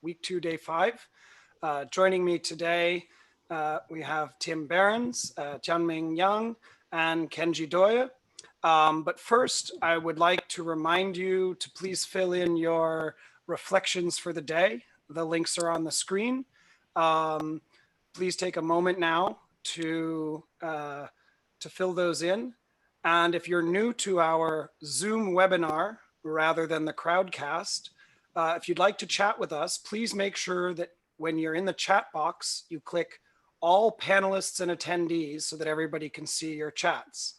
week 2, day 5. Joining me today, we have Tim Behrens, Tianming Yang, and Kenji Doya. But first, I would like to remind you to please fill in your reflections for the day. The links are on the screen. Please take a moment now to fill those in. And if you're new to our Zoom webinar rather than the crowdcast, if you'd like to chat with us, please make sure that when you're in the chat box, you click all panelists and attendees so that everybody can see your chats.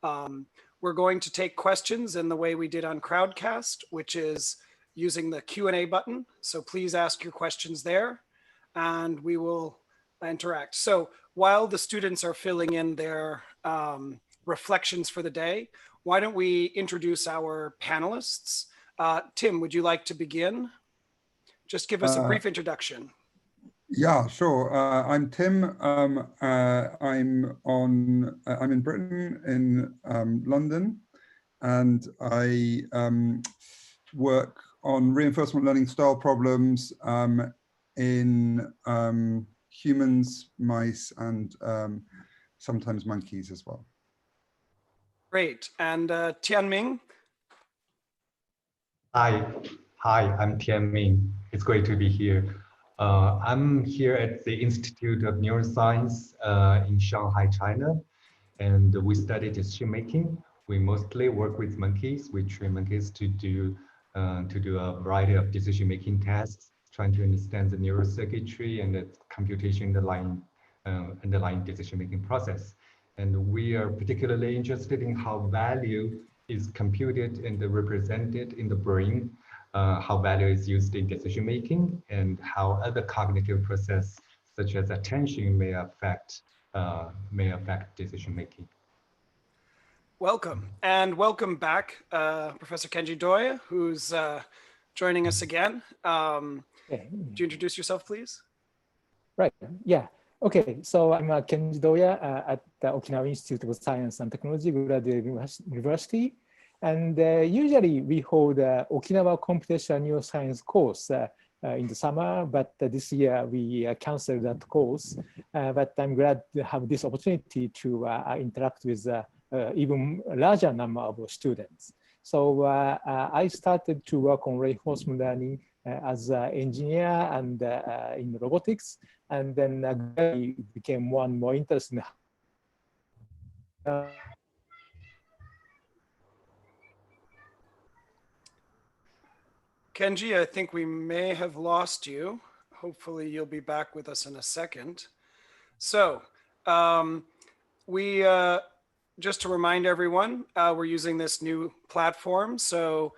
We're going to take questions in the way we did on crowdcast, which is using the Q&A button. So please ask your questions there and we will interact. So while the students are filling in their reflections for the day, why don't we introduce our panelists? Tim, would you like to begin? Just give us a brief introduction. Yeah, sure. I'm Tim. I'm in Britain, in London, and I work on reinforcement learning style problems in humans, mice, and sometimes monkeys as well. Great. And Tianming? Hi, I'm Tianming. It's great to be here. I'm here at the Institute of Neuroscience in Shanghai, China, and we study decision making. We mostly work with monkeys. We train monkeys to do a variety of decision making tasks, trying to understand the neural circuitry and the computation underlying decision making process. And we are particularly interested in how value is computed and represented in the brain, how value is used in decision making, and how other cognitive processes such as attention may affect decision making. Welcome, and welcome back, Professor Kenji Doya, who's joining us again. Would you introduce yourself, please? Right, yeah. Okay, so I'm Kenji Doya at the Okinawa Institute of Science and Technology, Graduate University. And usually we hold Okinawa Computational Neuroscience course in the summer, but this year we canceled that course. But I'm glad to have this opportunity to interact with even larger number of students. So I started to work on reinforcement learning as an engineer and in robotics, and then I became more and more interested in Kenji, I think we may have lost you. Hopefully you'll be back with us in a second. So just to remind everyone, we're using this new platform. So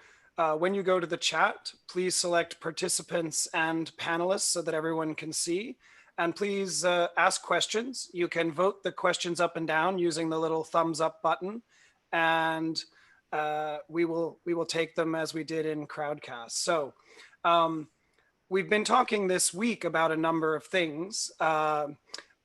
when you go to the chat, please select participants and panelists so that everyone can see. And please ask questions. You can vote the questions up and down using the little thumbs up button. And we will take them as we did in Crowdcast. So we've been talking this week about a number of things.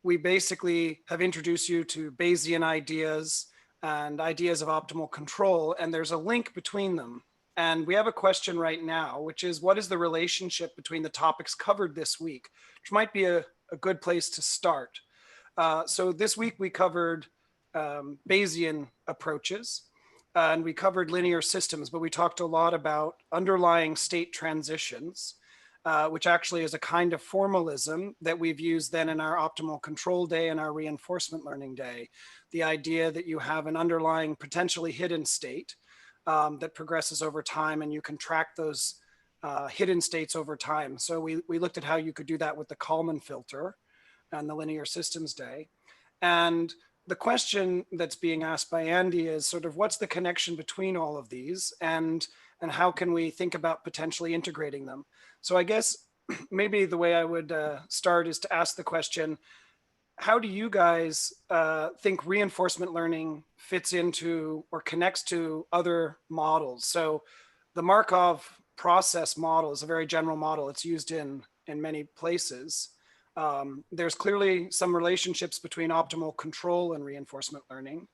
We basically have introduced you to Bayesian ideas and ideas of optimal control, and there's a link between them. And we have a question right now, which is, what is the relationship between the topics covered this week, which might be a good place to start. So this week we covered Bayesian approaches, and we covered linear systems, but we talked a lot about underlying state transitions, which actually is a kind of formalism that we've used then in our optimal control day and our reinforcement learning day. The idea that you have an underlying potentially hidden state that progresses over time, and you can track those hidden states over time. So we looked at how you could do that with the Kalman filter and the linear systems day. And the question that's being asked by Andy is sort of, what's the connection between all of these, and how can we think about potentially integrating them? So I guess maybe the way I would start is to ask the question, how do you guys think reinforcement learning fits into or connects to other models? So the Markov process model is a very general model. It's used in many places. There's clearly some relationships between optimal control and reinforcement learning.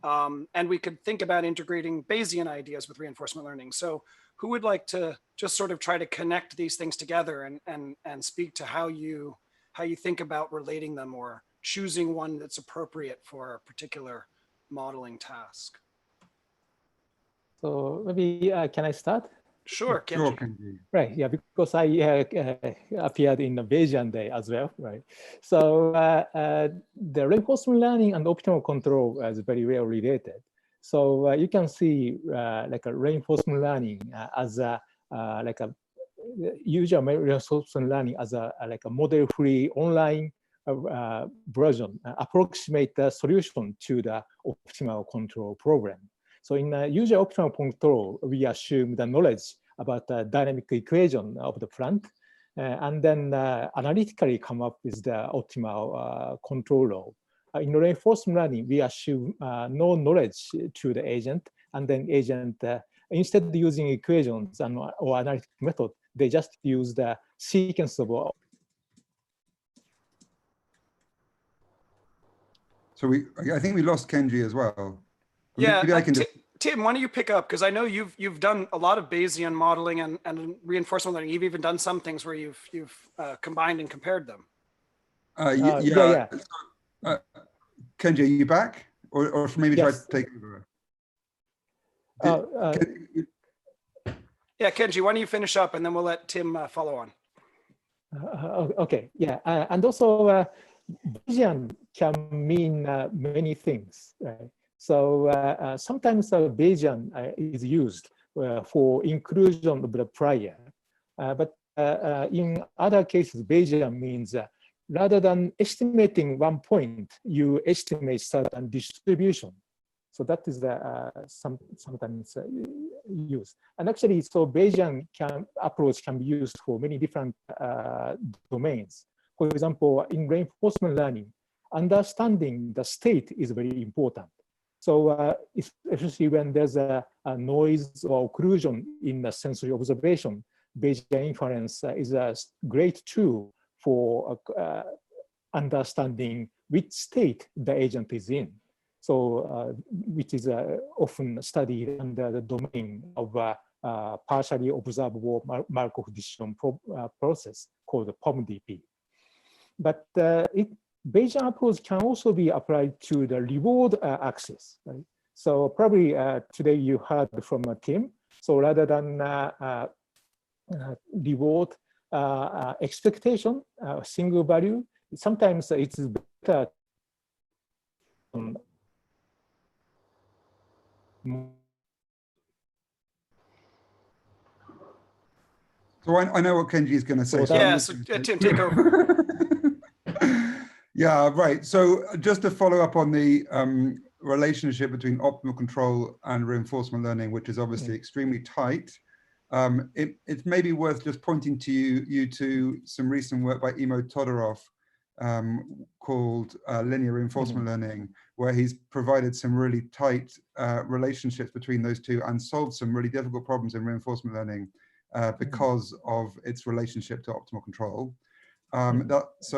And we could think about integrating Bayesian ideas with reinforcement learning. So who would like to just sort of try to connect these things together and speak to how you think about relating them or choosing one that's appropriate for a particular modeling task? So maybe can I start? Sure, Kenji. Sure, Kenji. Right, yeah, because I appeared in the Bayesian day as well, right? So the reinforcement learning and optimal control is very well related. So you can see like a reinforcement learning as a like a usual reinforcement learning as a like a model-free online version, approximate the solution to the optimal control problem. So in usual optimal control, we assume the knowledge about the dynamic equation of the plant, and then analytically come up with the optimal control law. In reinforcement learning, we assume no knowledge to the agent, and then agent, instead of using equations or analytic method, they just use the sequence of. So I think we lost Kenji as well. Yeah, maybe I can just... Tim, why don't you pick up? Because I know you've done a lot of Bayesian modeling and reinforcement learning. You've even done some things where you've combined and compared them. Yeah. Kenji, are you back? Or maybe yes. Try to take over? Yeah, Kenji, why don't you finish up and then we'll let Tim follow on. Okay, yeah. And also Bayesian can mean many things, right? So sometimes Bayesian is used for inclusion of the prior, but in other cases, Bayesian means rather than estimating one point, you estimate certain distribution. So that is the sometimes used. And actually, so Bayesian approach can be used for many different domains. For example, in reinforcement learning, understanding the state is very important. So especially when there's a noise or occlusion in the sensory observation, Bayesian inference is a great tool for understanding which state the agent is in. So which is often studied under the domain of partially observable Markov decision process called POMDP. But Bayesian approach can also be applied to the reward axis. Right? So probably today you heard from Tim. So rather than reward expectation, single value, sometimes it's better. So I know what Kenji is going to say. So Tim, take over. Yeah, right. So just to follow up on the relationship between optimal control and reinforcement learning, which is obviously extremely tight, it's maybe worth just pointing to you to some recent work by Imo Todorov called linear reinforcement learning, where he's provided some really tight relationships between those two and solved some really difficult problems in reinforcement learning because of its relationship to optimal control. That's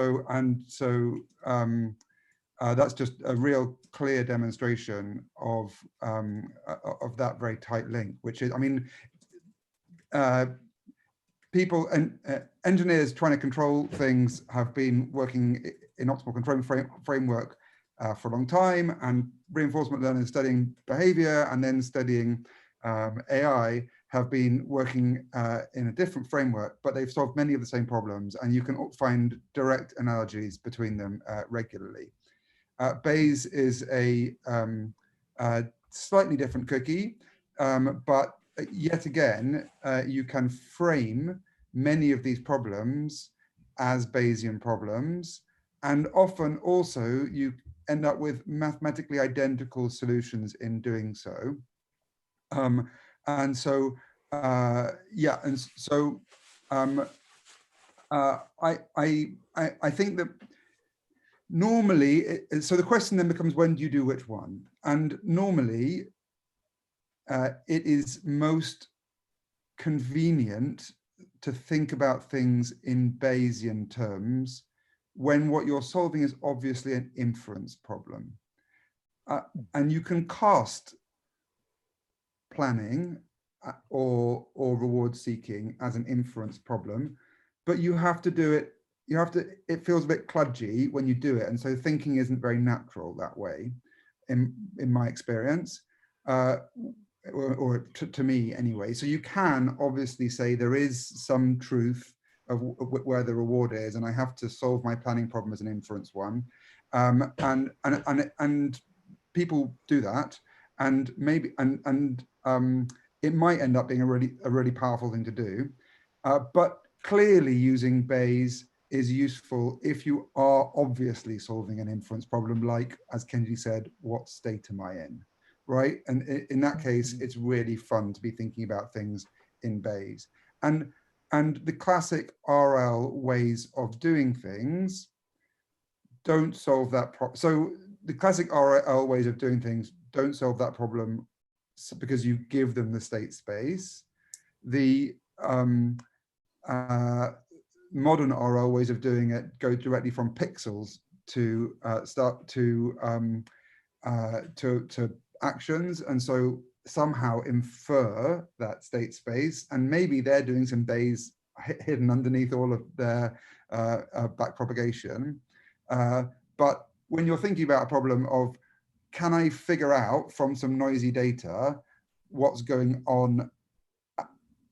just a real clear demonstration of that very tight link, which is, I mean, people and engineers trying to control things have been working in optimal control framework for a long time, and reinforcement learners studying behavior and then studying AI have been working in a different framework, but they've solved many of the same problems, and you can find direct analogies between them regularly. Bayes is a slightly different cookie, but yet again, you can frame many of these problems as Bayesian problems, and often also you end up with mathematically identical solutions in doing so. I think that normally, so the question then becomes, when do you do which one? And normally, it is most convenient to think about things in Bayesian terms when what you're solving is obviously an inference problem. And you can cast planning or reward seeking as an inference problem, but you have to do it. It feels a bit kludgy when you do it, and so thinking isn't very natural that way, in my experience, or to me anyway. So you can obviously say there is some truth of where the reward is, and I have to solve my planning problem as an inference one, and people do that, and maybe it might end up being a really powerful thing to do, but clearly using Bayes is useful if you are obviously solving an inference problem, like, as Kenji said, what state am I in, right? And in that case, it's really fun to be thinking about things in Bayes. And the classic RL ways of doing things don't solve that problem. So the classic RL ways of doing things don't solve that problem because you give them the state space. The modern RL ways of doing it go directly from pixels to actions, and so somehow infer that state space, and maybe they're doing some Bayes hidden underneath all of their back propagation. But when you're thinking about a problem of, can I figure out from some noisy data what's going on,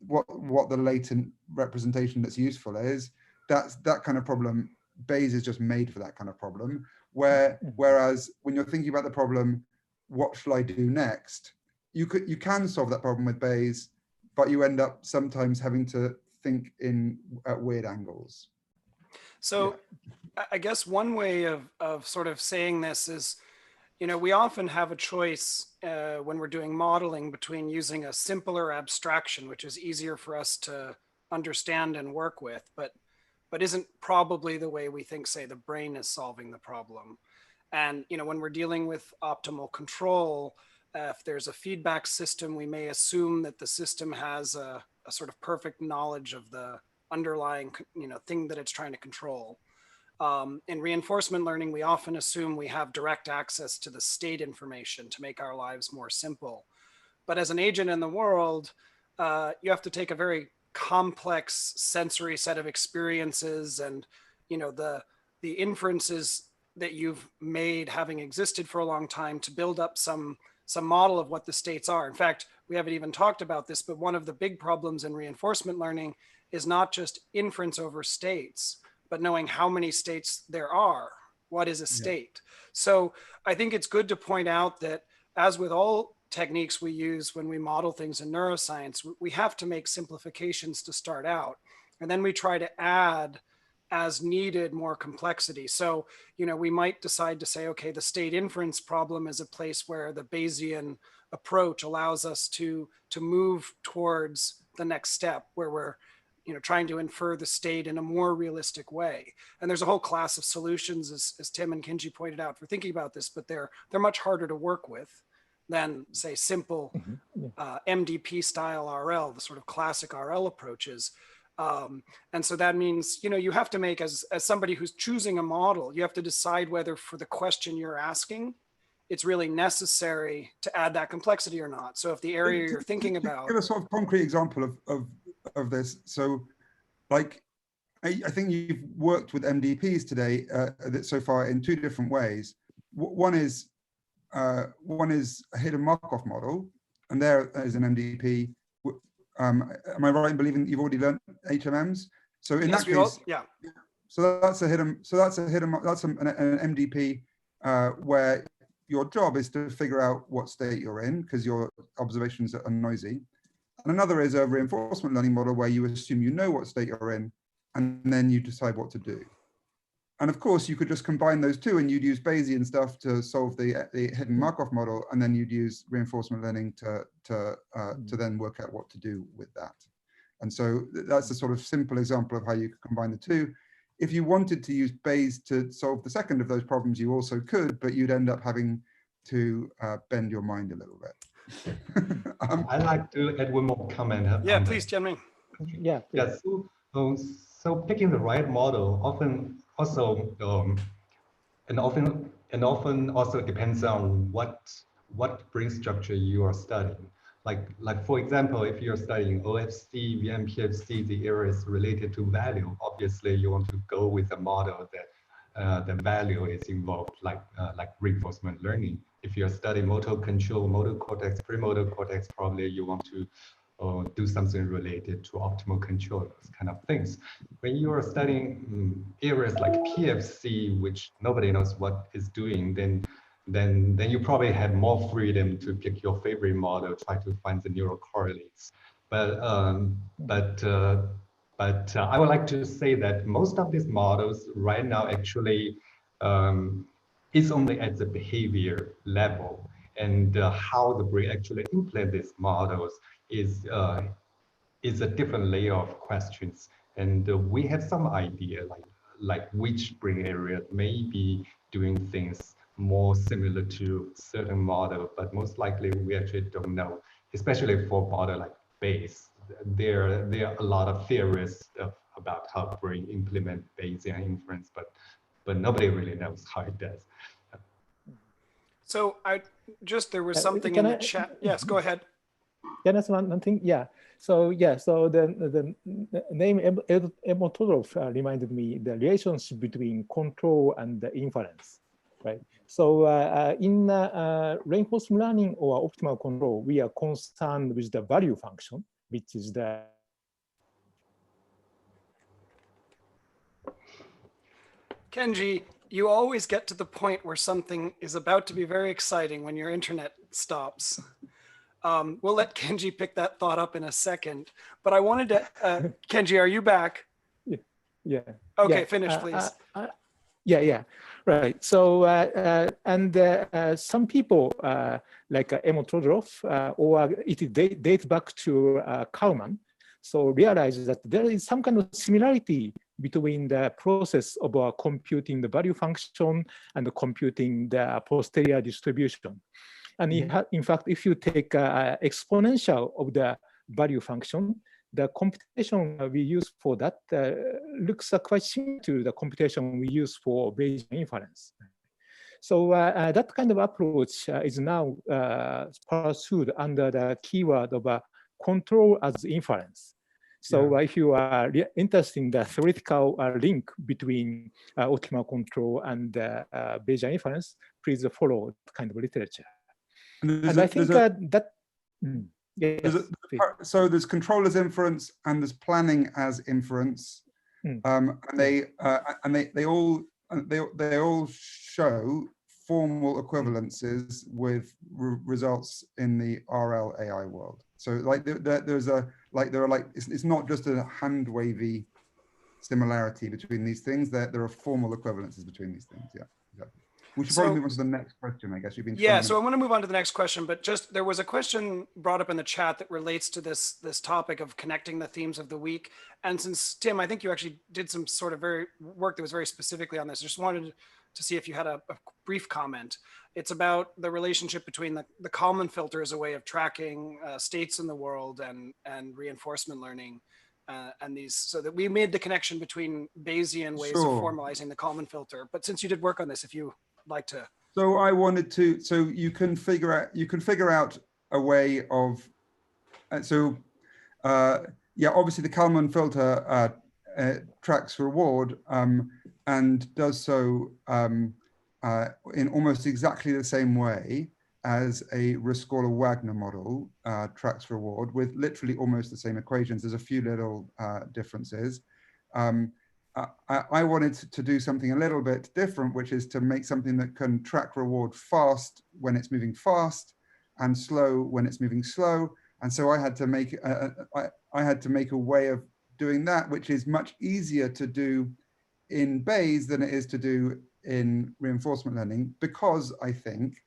what the latent representation that's useful is, that's that kind of problem. Bayes is just made for that kind of problem. Whereas when you're thinking about the problem, what shall I do next? You can solve that problem with Bayes, but you end up sometimes having to think at weird angles. So yeah. I guess one way of sort of saying this is, we often have a choice when we're doing modeling between using a simpler abstraction, which is easier for us to understand and work with, but isn't probably the way we think, say, the brain is solving the problem. And, when we're dealing with optimal control, if there's a feedback system, we may assume that the system has a sort of perfect knowledge of the underlying, thing that it's trying to control. In reinforcement learning, we often assume we have direct access to the state information to make our lives more simple. But as an agent in the world, you have to take a very complex sensory set of experiences and, the inferences that you've made having existed for a long time to build up some model of what the states are. In fact, we haven't even talked about this, but one of the big problems in reinforcement learning is not just inference over states, but knowing how many states there are. What is a state? Yeah. So I think it's good to point out that, as with all techniques we use when we model things in neuroscience, we have to make simplifications to start out. And then we try to add, as needed, more complexity. So, we might decide to say, okay, the state inference problem is a place where the Bayesian approach allows us to move towards the next step, where we're trying to infer the state in a more realistic way. And there's a whole class of solutions, as Tim and Kenji pointed out, for thinking about this, but they're much harder to work with than, say, simple MDP style RL, the sort of classic RL approaches. And so that means, you have to make, as somebody who's choosing a model, you have to decide whether for the question you're asking, it's really necessary to add that complexity or not. So if the area you're thinking about— Give a sort of concrete example of this. So, like, I think you've worked with MDPs today so far in two different ways. One is a hidden Markov model, and there is an MDP. Am I right in believing that you've already learned HMMs? So in that case, yeah. So that's an MDP where your job is to figure out what state you're in because your observations are noisy. And another is a reinforcement learning model where you assume you know what state you're in, and then you decide what to do. And of course, you could just combine those two, and you'd use Bayesian stuff to solve the hidden Markov model, and then you'd use reinforcement learning to then work out what to do with that. And so that's a sort of simple example of how you could combine the two. If you wanted to use Bayes to solve the second of those problems, you also could, but you'd end up having to bend your mind a little bit. I'd like to add one more comment. Yeah, please, Tianming. Yeah. So picking the right model often also often also depends on what brain structure you are studying. Like for example, if you're studying OFC, VMPFC, the areas related to value, obviously you want to go with a model that the value is involved, like reinforcement learning. If you're studying motor control, motor cortex, premotor cortex, probably you want to do something related to optimal control, those kind of things. When you are studying areas like PFC, which nobody knows what is doing, then you probably have more freedom to pick your favorite model, try to find the neural correlates. But I would like to say that most of these models right now actually is only at the behavior level, and how the brain actually implement these models is a different layer of questions. And we have some idea like which brain area may be doing things more similar to certain model, but most likely we actually don't know, especially for model like Bayes. There are a lot of theories about how brain implement Bayesian inference, but nobody really knows how it does. So there was something in the chat. Yes, go ahead. Yeah, that's one thing. Yeah. So the name Emotodorov reminded me the relationship between control and the inference, right? So in reinforcement learning or optimal control, we are concerned with the value function, which is the Kenji, you always get to the point where something is about to be very exciting when your internet stops. We'll let Kenji pick that thought up in a second, but I wanted to, Kenji, are you back? Yeah. Okay, yeah. Finish, please. Yeah, right. So, some people like Emil Todorov, or it dates back to Kalman, so realize that there is some kind of similarity between the process of computing the value function and computing the posterior distribution. And in fact, if you take exponential of the value function, the computation we use for that looks quite similar to the computation we use for Bayesian inference. So that kind of approach is now pursued under the keyword of control as inference. So if you are interested in the theoretical link between optimal control and Bayesian inference, please follow that kind of literature. And I think yes, so there's control as inference and there's planning as inference, and they all show formal equivalences with results in the RL AI world. So like it's not just a hand wavy similarity between these things. There are formal equivalences between these things. Yeah, exactly. We should probably move on to the next question, I guess. You've been so I want to move on to the next question, but just there was a question brought up in the chat that relates to this topic of connecting the themes of the week. And since Tim, I think you actually did some sort of work that was very specifically on this, just wanted to see if you had a brief comment. It's about the relationship between the Kalman filter as a way of tracking states in the world and reinforcement learning. And these, so that we made the connection between Bayesian ways of formalizing the Kalman filter. But since you did work on this, if you like to. So I wanted to, so you can figure out a way of, yeah, obviously the Kalman filter tracks reward and does so in almost exactly the same way as a Rescorla-Wagner model tracks reward, with literally almost the same equations. There's a few little differences. I wanted to do something a little bit different, which is to make something that can track reward fast when it's moving fast and slow when it's moving slow. And so I had to make a way of doing that, which is much easier to do in Bayes than it is to do in reinforcement learning, because I think,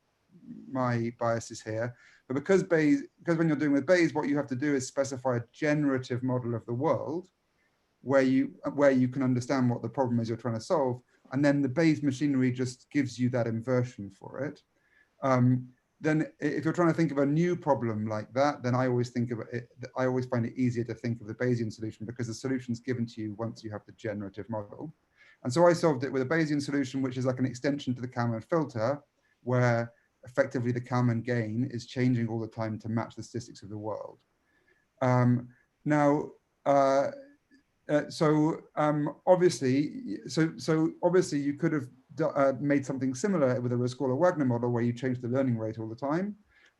my bias is here, but because when you're doing with Bayes, what you have to do is specify a generative model of the world where you can understand what the problem is you're trying to solve, and then the Bayes machinery just gives you that inversion for it. Then if you're trying to think of a new problem like that, then I always find it easier to think of the Bayesian solution, because the solution's given to you once you have the generative model. And so I solved it with a Bayesian solution, which is like an extension to the Kalman filter, where effectively the Kalman gain is changing all the time to match the statistics of the world. Obviously you could have made something similar with a Rescorla-Wagner model where you change the learning rate all the time.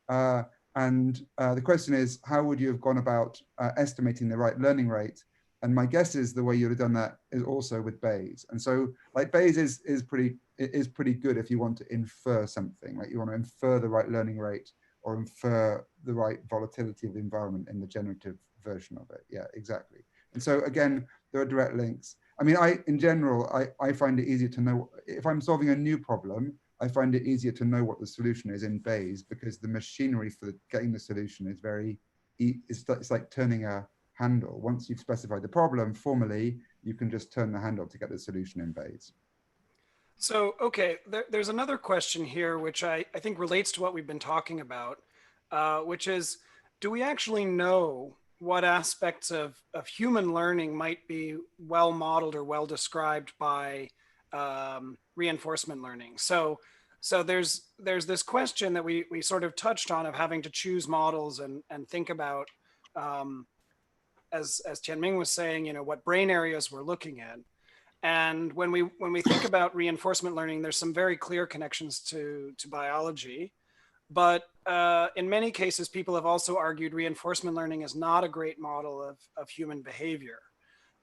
The question is, how would you have gone about estimating the right learning rate? And my guess is the way you'd have done that is also with Bayes. And so like Bayes is pretty good if you want to infer something, like you want to infer the right learning rate or infer the right volatility of the environment in the generative version of it. Yeah, exactly. And so again, there are direct links. I mean, in general, I find it easier to know, if I'm solving a new problem, I find it easier to know what the solution is in Bayes because the machinery for getting the solution is it's like turning a handle. Once you've specified the problem formally, you can just turn the handle to get the solution in Bayes. So, okay, there's another question here, which I think relates to what we've been talking about, which is, do we actually know what aspects of human learning might be well modeled or well described by reinforcement learning? So there's this question that we sort of touched on of having to choose models and think about, as Tianming was saying, you know, what brain areas we're looking at. And when we think about reinforcement learning, there's some very clear connections to biology. But in many cases, people have also argued reinforcement learning is not a great model of human behavior.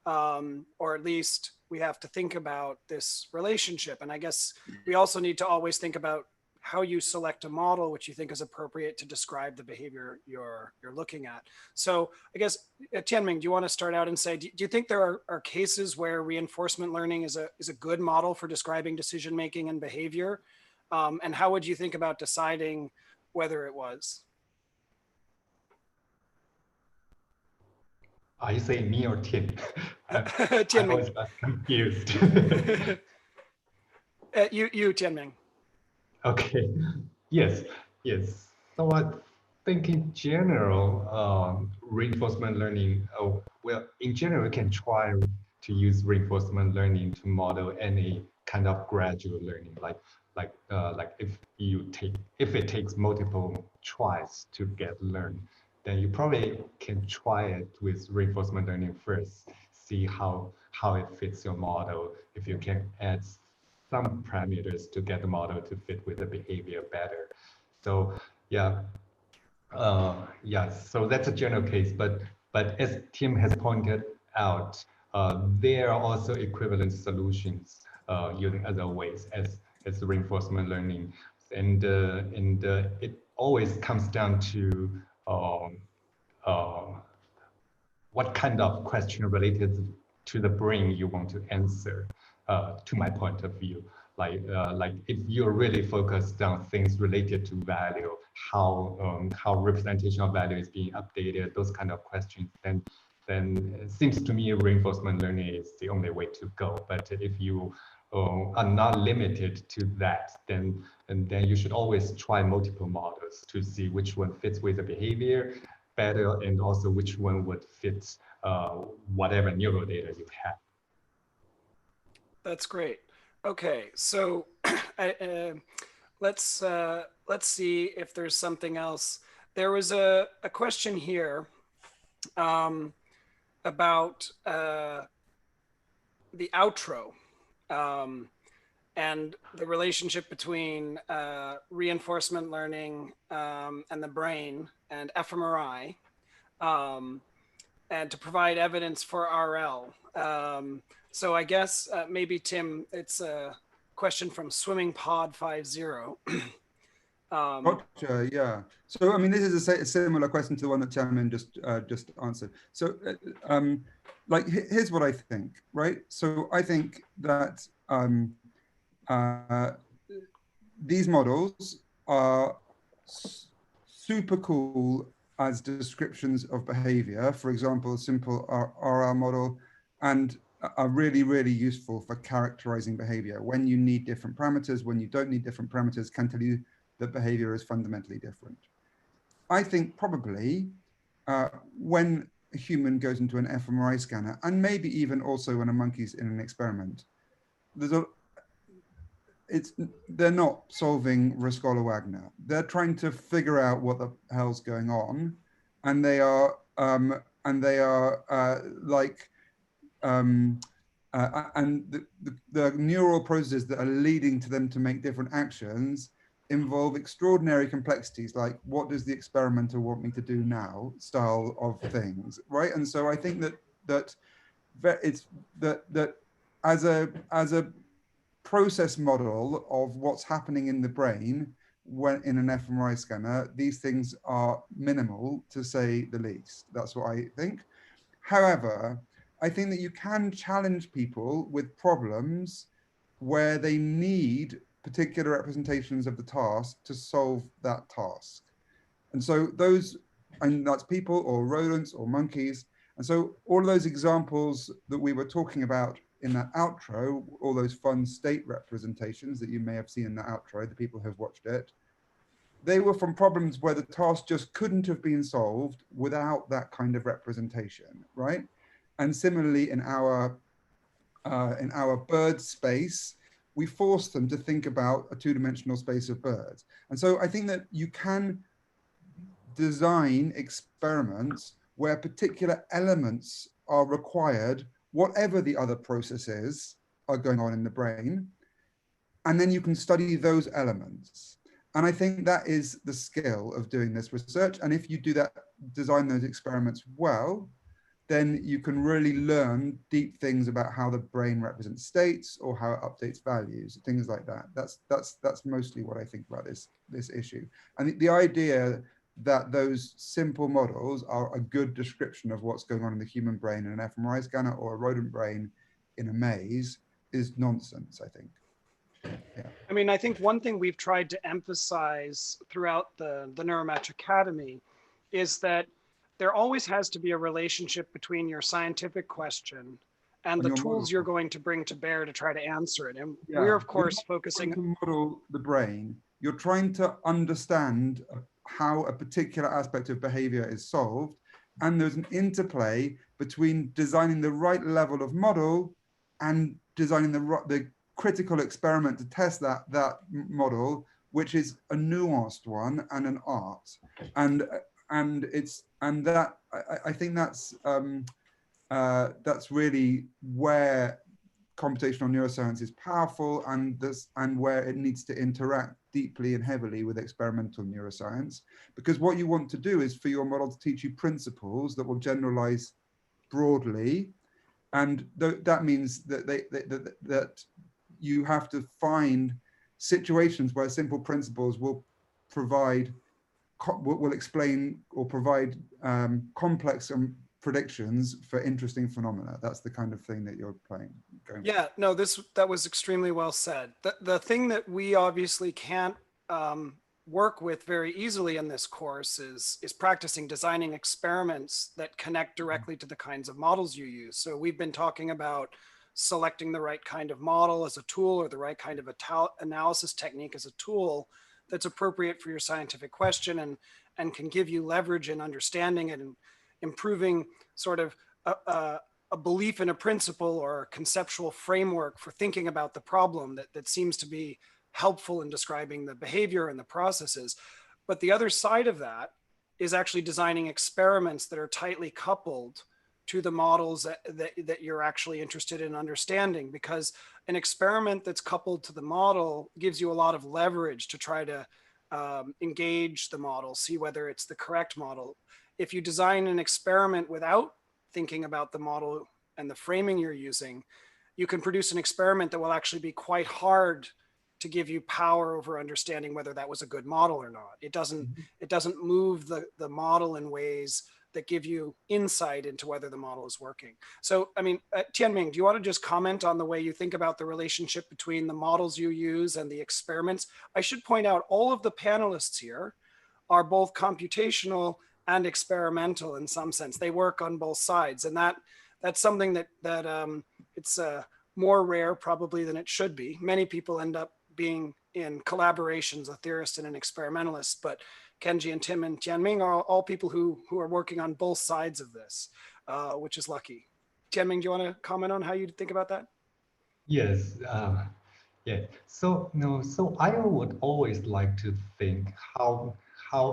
Or at least we have to think about this relationship. And I guess we also need to always think about how you select a model which you think is appropriate to describe the behavior you're looking at. So I guess, Tianming, do you want to start out and say, do you think there are cases where reinforcement learning is a good model for describing decision-making and behavior? And how would you think about deciding whether it was? Are you saying me or Tim? Tianming. I was confused. You, Tianming. Okay. Yes. So I think in general, reinforcement learning, well, in general, we can try to use reinforcement learning to model any kind of gradual learning, like if it takes multiple tries to get learned, then you probably can try it with reinforcement learning first, see how it fits your model, if you can add some parameters to get the model to fit with the behavior better. So yeah, so that's a general case. But as Tim has pointed out, there are also equivalent solutions using other ways as reinforcement learning, and it always comes down to what kind of question related to the brain you want to answer. To my point of view, like if you're really focused on things related to value, how representation of value is being updated, those kind of questions, then it seems to me reinforcement learning is the only way to go. But if you are not limited to that, then you should always try multiple models to see which one fits with the behavior better, and also which one would fit whatever neural data you have. That's great. Okay, so let's see if there's something else. There was a question here about the outro and the relationship between reinforcement learning and the brain and fMRI, and to provide evidence for RL. So I guess maybe, Tim, it's a question from Swimming Pod 50. Gotcha, yeah. So I mean, this is a similar question to the one that Tianming just answered. So like, here's what I think, right? So I think that these models are super cool as descriptions of behavior. For example, a simple RL model, and are really, really useful for characterizing behavior. When you need different parameters, when you don't need different parameters, can tell you that behavior is fundamentally different. I think probably when a human goes into an fMRI scanner, and maybe even also when a monkey's in an experiment, they're not solving Rescola Wagner. They're trying to figure out what the hell's going on, and they are and the neural processes that are leading to them to make different actions involve extraordinary complexities, like what does the experimenter want me to do now style of things, right? And so I think that as a process model of what's happening in the brain when in an fMRI scanner, these things are minimal, to say the least. That's what I think. However, I think that you can challenge people with problems where they need particular representations of the task to solve that task. And so that's people or rodents or monkeys. And so all of those examples that we were talking about in that outro, all those fun state representations that you may have seen in the outro, the people who have watched it, they were from problems where the task just couldn't have been solved without that kind of representation, right? And similarly, in our bird space, we force them to think about a two-dimensional space of birds. And so I think that you can design experiments where particular elements are required, whatever the other processes are going on in the brain, and then you can study those elements. And I think that is the skill of doing this research. And if you do that, design those experiments well, then you can really learn deep things about how the brain represents states or how it updates values, things like that. That's mostly what I think about this issue. And the idea that those simple models are a good description of what's going on in the human brain in an fMRI scanner or a rodent brain in a maze is nonsense, I think. Yeah. I mean, I think one thing we've tried to emphasize throughout the Neuromatch Academy is that there always has to be a relationship between your scientific question and the tools you're going to bring to bear to try to answer it. And we're, of course, focusing to model the brain. You're trying to understand how a particular aspect of behavior is solved. And there's an interplay between designing the right level of model and designing the critical experiment to test that model, which is a nuanced one and an art. And I think that's really where computational neuroscience is powerful, and where it needs to interact deeply and heavily with experimental neuroscience, because what you want to do is for your model to teach you principles that will generalize broadly, and that means that that you have to find situations where simple principles will explain or provide complex predictions for interesting phenomena. That's the kind of thing that you're going yeah, no, that was extremely well said. The thing that we obviously can't work with very easily in this course is practicing designing experiments that connect directly to the kinds of models you use. So we've been talking about selecting the right kind of model as a tool, or the right kind of analysis technique as a tool that's appropriate for your scientific question and can give you leverage in understanding it and improving sort of a belief in a principle or a conceptual framework for thinking about the problem that seems to be helpful in describing the behavior and the processes. But the other side of that is actually designing experiments that are tightly coupled to the models that you're actually interested in understanding, because an experiment that's coupled to the model gives you a lot of leverage to try to engage the model, see whether it's the correct model. If you design an experiment without thinking about the model and the framing you're using, you can produce an experiment that will actually be quite hard to give you power over understanding whether that was a good model or not. It doesn't move the model in ways that give you insight into whether the model is working. So, I mean, Tianming, do you want to just comment on the way you think about the relationship between the models you use and the experiments? I should point out all of the panelists here are both computational and experimental in some sense. They work on both sides, and that's something that it's more rare probably than it should be. Many people end up being in collaborations, a theorist and an experimentalist, but Kenji and Tim and Tianming are all people who are working on both sides of this, which is lucky. Tianming, do you want to comment on how you think about that? Yes. Yeah. So so I would always like to think how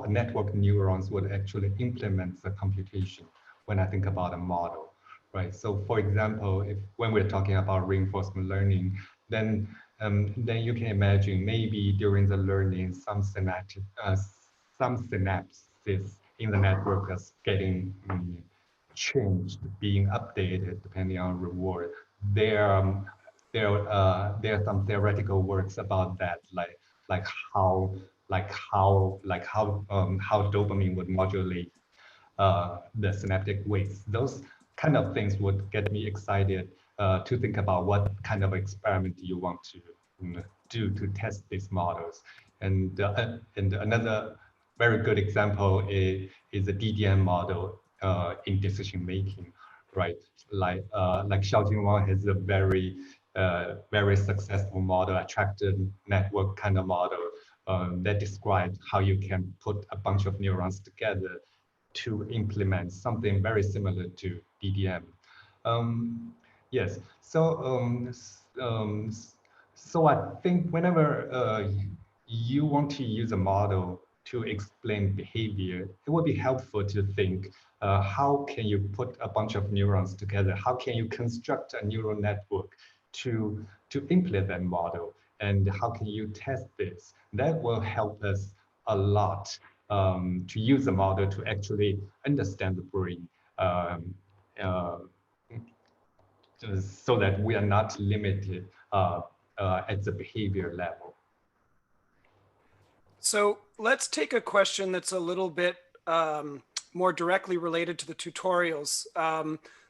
a network neurons would actually implement the computation when I think about a model, right? So for example, if when we're talking about reinforcement learning, then you can imagine maybe during the learning some synapses in the network is getting changed, being updated depending on reward. There there are some theoretical works about that, like how how dopamine would modulate the synaptic weights. Those kind of things would get me excited to think about what kind of experiment you want to do to test these models. And another very good example is the DDM model in decision making, right? Like Xiaojun Wang has a very successful model, attractive network kind of model that describes how you can put a bunch of neurons together to implement something very similar to DDM. Yes, so I think whenever you want to use a model to explain behavior, it would be helpful to think how can you put a bunch of neurons together? How can you construct a neural network to implement that model? And how can you test this? That will help us a lot to use the model to actually understand the brain uh, so that we are not limited at the behavior level. So let's take a question that's a little bit more directly related to the tutorials.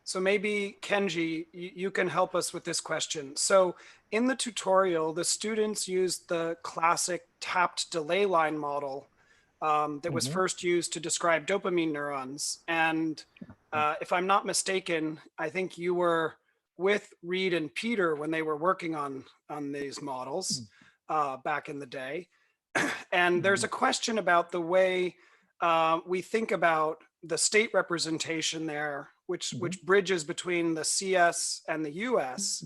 So maybe Kenji, you can help us with this question. So in the tutorial, the students used the classic tapped delay line model that was first used to describe dopamine neurons. And if I'm not mistaken, I think you were with Reed and Peter when they were working on these models back in the day. And there's a question about the way we think about the state representation there, which bridges between the CS and the US,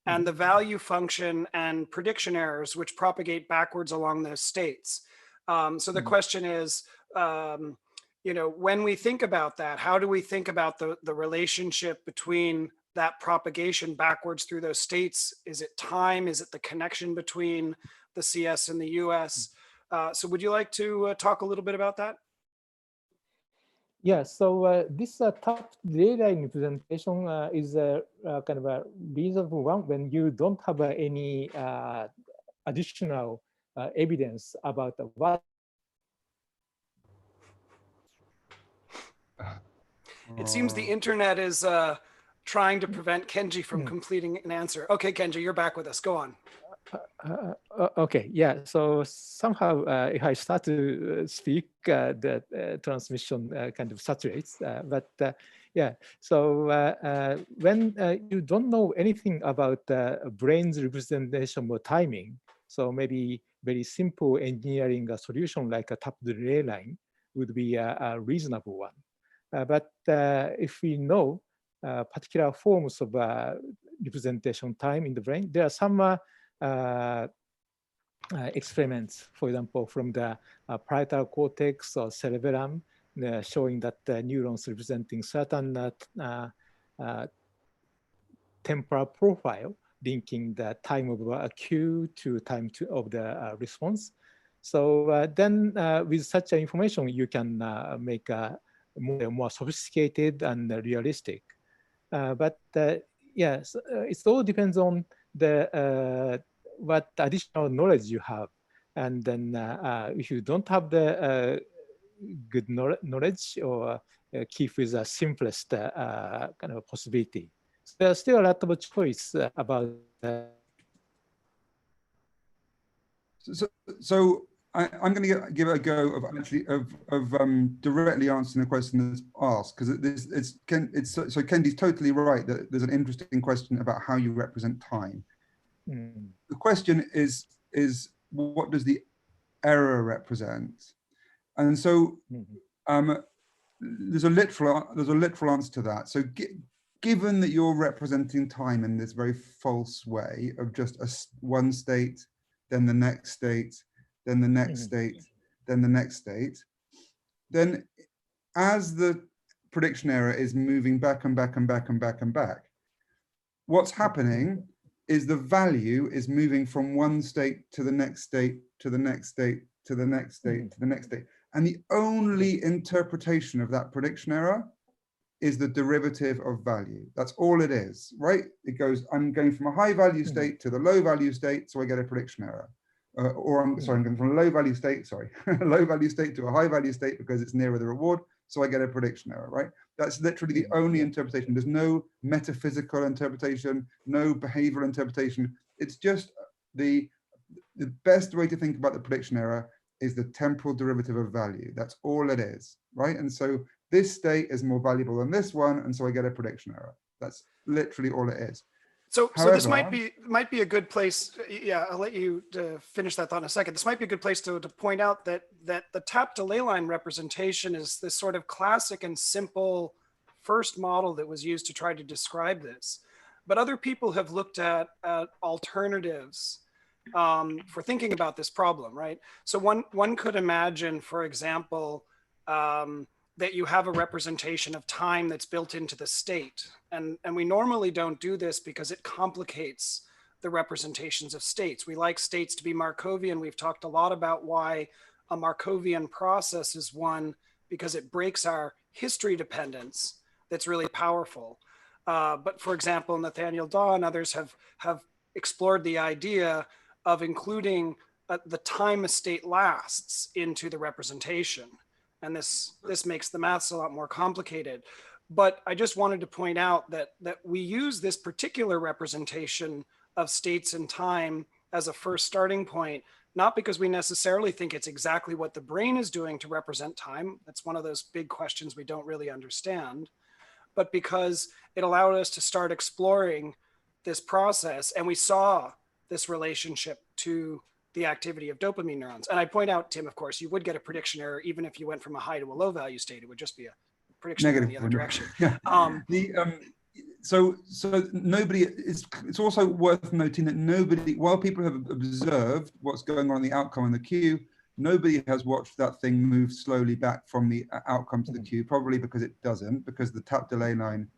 and the value function and prediction errors, which propagate backwards along those states. So the question is, you know, when we think about that, how do we think about the relationship between that propagation backwards through those states? Is it time? Is it the connection between the CS and the US? So would you like to talk a little bit about that? Yeah, so this top delay line representation is a kind of a reasonable one when you don't have any additional evidence about what. It seems the internet is trying to prevent Kenji from completing an answer. Okay, Kenji, you're back with us. Go on. Okay, yeah. So somehow, if I start to speak, the transmission kind of saturates. But yeah, so when you don't know anything about the brain's representation or timing, so maybe very simple engineering a solution like a tapped delay line would be a reasonable one. But if we know particular forms of representation time in the brain, there are some experiments, for example, from the parietal cortex or cerebellum, showing that neurons representing certain temporal profile, linking the time of a cue to time of the response. So then with such information, you can make a more sophisticated and realistic. But yes, it all depends on the what additional knowledge you have. And then if you don't have the good knowledge, or keep with the simplest kind of possibility. So there's still a lot of choice about. So I'm going to give it a go of actually directly answering the question that's asked, because so Kenji's totally right that there's an interesting question about how you represent time. The question is what does the error represent? And so there's a literal answer to that. So given that you're representing time in this very false way of just one state, then the next state, then the next state, then the next state, then as the prediction error is moving back and back and back and back and back, what's happening is the value is moving from one state to the next state, to the next state, to the next state, to the next state. And the only interpretation of that prediction error is the derivative of value. That's all it is, right? It goes, I'm going from a high value state to the low value state, so I get a prediction error. I'm going from a low value state, low value state to a high value state because it's nearer the reward, so I get a prediction error, right? That's literally the only interpretation. There's no metaphysical interpretation, no behavioral interpretation. It's just the best way to think about the prediction error is the temporal derivative of value. That's all it is, right? And so this state is more valuable than this one, and so I get a prediction error. That's literally all it is. So this might be a good place. Yeah, I'll let you finish that thought in a second. This might be a good place to point out that the tap delay line representation is this sort of classic and simple first model that was used to try to describe this. But other people have looked at alternatives for thinking about this problem, right? So one could imagine, for example, that you have a representation of time that's built into the state. And we normally don't do this because it complicates the representations of states. We like states to be Markovian. We've talked a lot about why a Markovian process is one, because it breaks our history dependence that's really powerful. But for example, Nathaniel Daw and others have explored the idea of including the time a state lasts into the representation. And this makes the maths a lot more complicated. But I just wanted to point out that we use this particular representation of states and time as a first starting point, not because we necessarily think it's exactly what the brain is doing to represent time. That's one of those big questions we don't really understand, but because it allowed us to start exploring this process, and we saw this relationship to the activity of dopamine neurons. And I point out, Tim, of course, you would get a prediction error even if you went from a high to a low value state. It would just be a prediction error in the other direction. Yeah. So nobody, it's also worth noting that nobody, while people have observed what's going on in the outcome in the queue, nobody has watched that thing move slowly back from the outcome to the queue, probably because it doesn't, because the tap delay line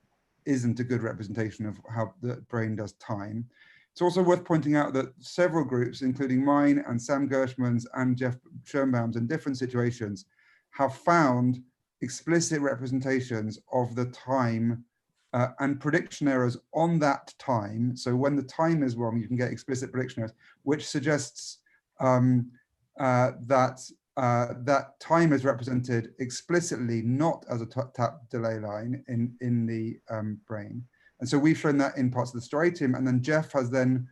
isn't a good representation of how the brain does time. It's also worth pointing out that several groups, including mine and Sam Gershman's and Jeff Schoenbaum's in different situations, have found explicit representations of the time and prediction errors on that time. So when the time is wrong, you can get explicit prediction errors, which suggests that time is represented explicitly, not as a tap delay line in the brain. And so we've shown that in parts of the striatum, and then Jeff has then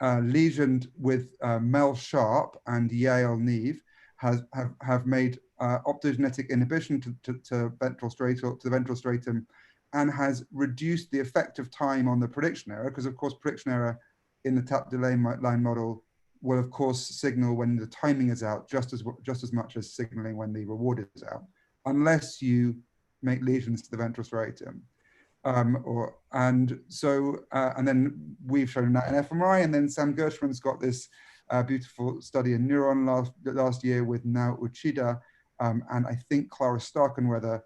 lesioned with Mel Sharp and Yael Neve have made optogenetic inhibition to ventral stratum, and has reduced the effective time on the prediction error, because of course prediction error in the tap delay line model will of course signal when the timing is out just as much as signaling when the reward is out, unless you make lesions to the ventral striatum. And then we've shown that in fMRI, and then Sam Gershman's got this beautiful study in Neuron last year with now Uchida and I think Clara Starkenweather,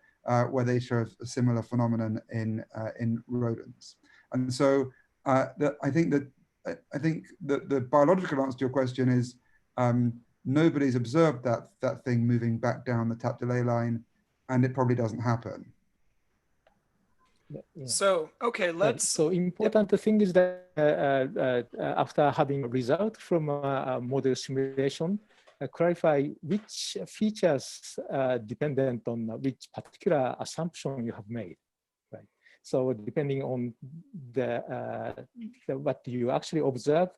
where they show a similar phenomenon in rodents. And so I think that the biological answer to your question is nobody's observed that thing moving back down the tap delay line, and it probably doesn't happen. Yeah. So, okay, let's... So important thing is that after having a result from a model simulation, clarify which features dependent on which particular assumption you have made, right? So depending on what you actually observe,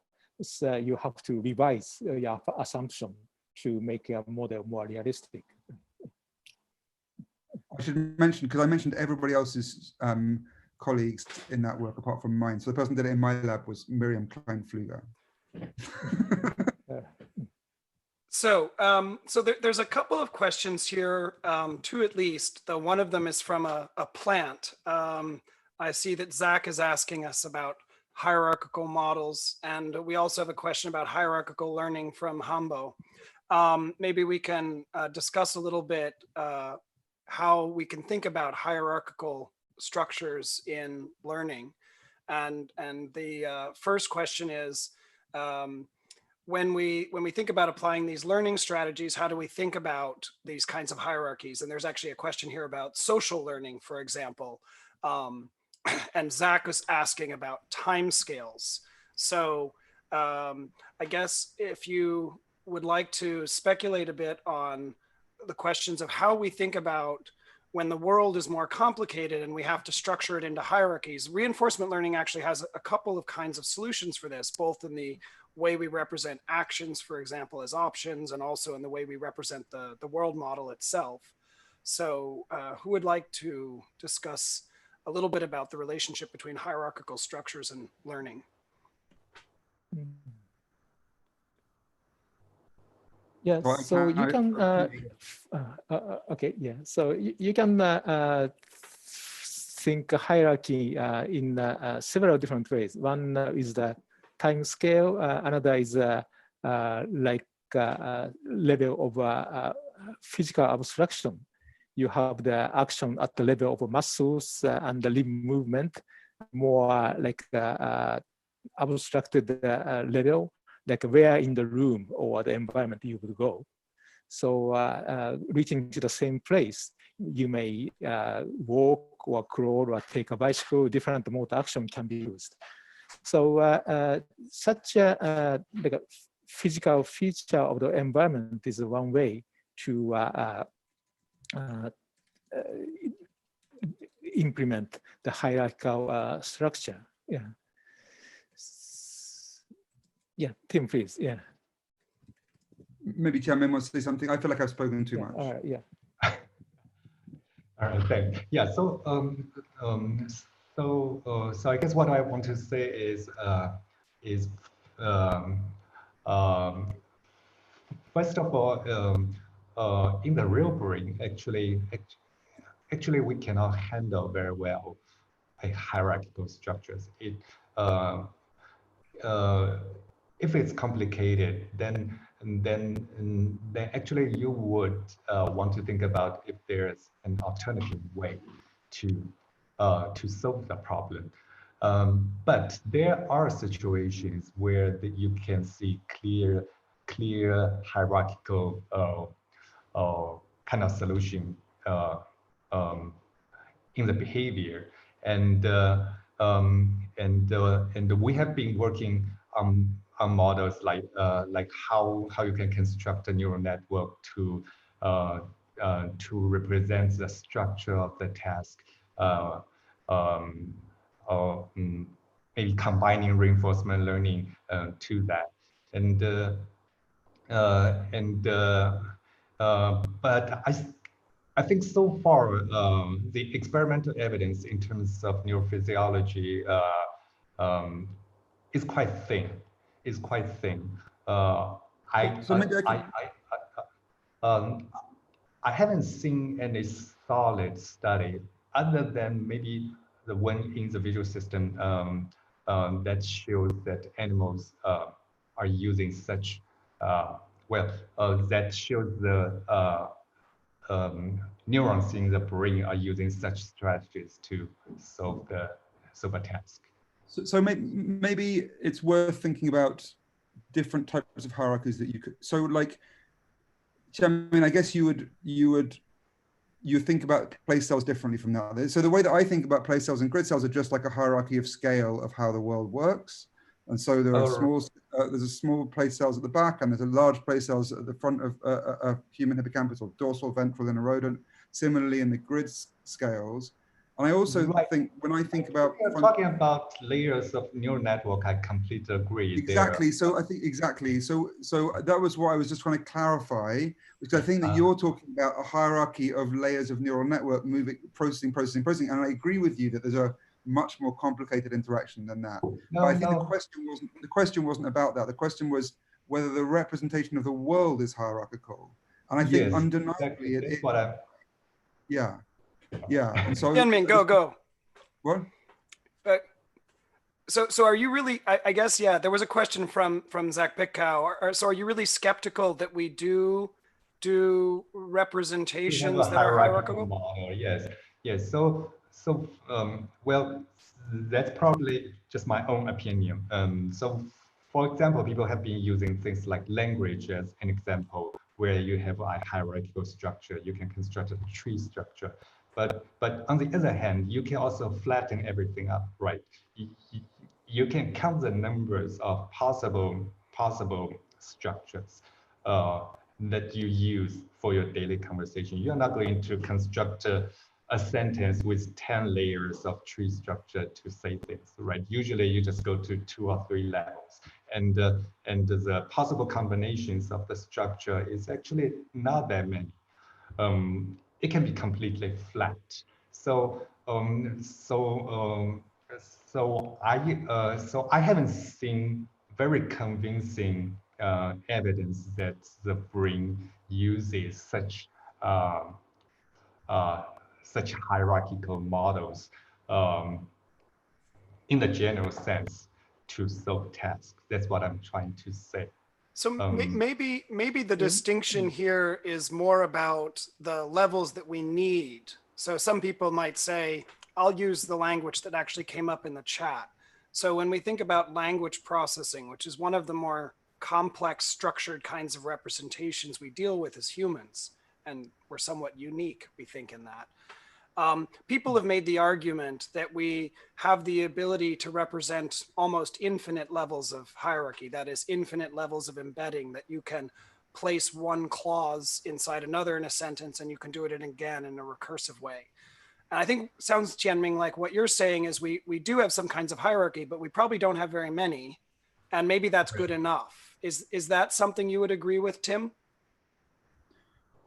so you have to revise your assumption to make your model more realistic. I should mention, because I mentioned everybody else's colleagues in that work apart from mine. So the person that did it in my lab was Miriam Klein-Pfluger. So there's a couple of questions here, two at least, though one of them is from a plant. I see that Zach is asking us about hierarchical models, and we also have a question about hierarchical learning from Hambo. Maybe we can discuss a little bit how we can think about hierarchical structures in learning. And the first question is, when we think about applying these learning strategies, how do we think about these kinds of hierarchies? And there's actually a question here about social learning, for example. And Zach was asking about timescales. So I guess if you would like to speculate a bit on the questions of how we think about when the world is more complicated and we have to structure it into hierarchies. Reinforcement learning actually has a couple of kinds of solutions for this, both in the way we represent actions, for example, as options, and also in the way we represent the world model itself. So who would like to discuss a little bit about the relationship between hierarchical structures and learning? Yeah, so you can, okay, yeah. So you can think hierarchy in several different ways. One is the time scale, another is like level of physical abstraction. You have the action at the level of muscles and the limb movement, more like abstracted level, like where in the room or the environment you would go. So reaching to the same place, you may walk or crawl or take a bicycle, different motor action can be used. So such a like a physical feature of the environment is one way to implement the hierarchical structure. Yeah. Yeah, Tim, please. Yeah. Maybe Tianming wants to say something. I feel like I've spoken too much. Yeah. All right, thanks. Yeah. So so I guess what I want to say is first of all, in the real brain, actually we cannot handle very well a hierarchical structures. If it's complicated, then actually you would want to think about if there's an alternative way to solve the problem. But there are situations where you can see clear hierarchical kind of solution in the behavior, and we have been working on models like how you can construct a neural network to represent the structure of the task, or maybe combining reinforcement learning to that, but I think so far the experimental evidence in terms of neurophysiology is quite thin. I haven't seen any solid study other than maybe the one in the visual system that shows that animals are using such that shows the neurons in the brain are using such strategies to solve a task. So maybe it's worth thinking about different types of hierarchies that you could. So like, I mean, I guess you think about place cells differently from that. So the way that I think about place cells and grid cells are just like a hierarchy of scale of how the world works. And so there are there's a small place cells at the back, and there's a large place cells at the front of a human hippocampus or dorsal ventral in a rodent. Similarly, in the grid scales. And I also think when I think about talking about layers of neural network, I completely agree. Exactly. So I think exactly. So that was what I was just trying to clarify, because I think that you're talking about a hierarchy of layers of neural network moving, processing, and I agree with you that there's a much more complicated interaction than that. But I think the question wasn't about that. The question was whether the representation of the world is hierarchical. And I think undeniably that's what I'm. Yeah. And so Tianming, go. What? So are you really, I guess, yeah, there was a question from Zach Pitkow. So are you really skeptical that we do representations that are hierarchical? Model, yes, yes. Well, that's probably just my own opinion. So, for example, people have been using things like language as an example, where you have a hierarchical structure, you can construct a tree structure. But on the other hand, you can also flatten everything up, right? You can count the numbers of possible structures that you use for your daily conversation. You're not going to construct a sentence with 10 layers of tree structure to say things, right? Usually you just go to 2 or 3 levels. And the possible combinations of the structure is actually not that many. It can be completely flat. So I haven't seen very convincing evidence that the brain uses uh, such hierarchical models in the general sense to solve tasks. That's what I'm trying to say. So maybe the distinction here is more about the levels that we need. So some people might say, I'll use the language that actually came up in the chat. So when we think about language processing, which is one of the more complex structured kinds of representations we deal with as humans, and we're somewhat unique, we think, in that. People have made the argument that we have the ability to represent almost infinite levels of hierarchy, that is infinite levels of embedding, that you can place one clause inside another in a sentence and you can do it again in a recursive way. And I think sounds, Tianming, like what you're saying is we do have some kinds of hierarchy, but we probably don't have very many. And maybe that's good enough. Is that something you would agree with, Tim?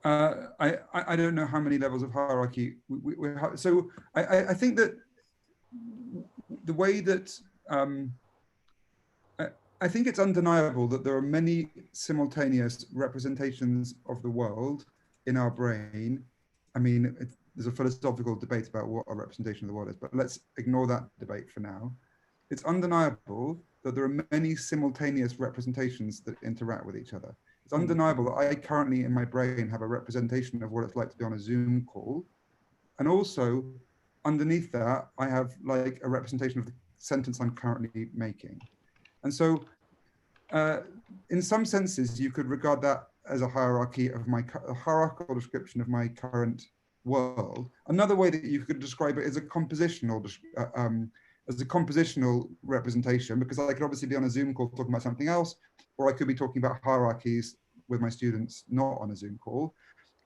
I don't know how many levels of hierarchy we have. So I think that the way that I think it's undeniable that there are many simultaneous representations of the world in our brain. I mean, there's a philosophical debate about what a representation of the world is, but let's ignore that debate for now. It's undeniable that there are many simultaneous representations that interact with each other. It's undeniable that I currently in my brain have a representation of what it's like to be on a Zoom call. And also underneath that, I have like a representation of the sentence I'm currently making. And so in some senses, you could regard that as a hierarchy of a hierarchical description of my current world. Another way that you could describe it is a compositional representation, because I could obviously be on a Zoom call talking about something else, or I could be talking about hierarchies with my students not on a Zoom call.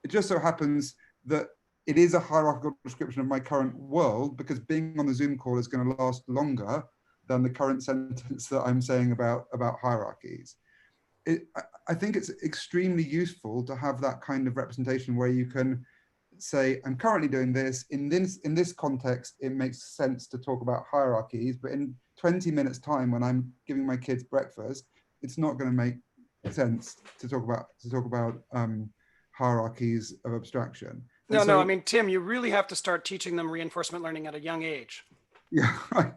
It just so happens that it is a hierarchical description of my current world, because being on the Zoom call is going to last longer than the current sentence that I'm saying about hierarchies. I think it's extremely useful to have that kind of representation where you can say, I'm currently doing this. In this context, it makes sense to talk about hierarchies, but in 20 minutes time when I'm giving my kids breakfast, it's not going to make sense to talk about hierarchies of abstraction. No, I mean, Tim, you really have to start teaching them reinforcement learning at a young age. Yeah, right.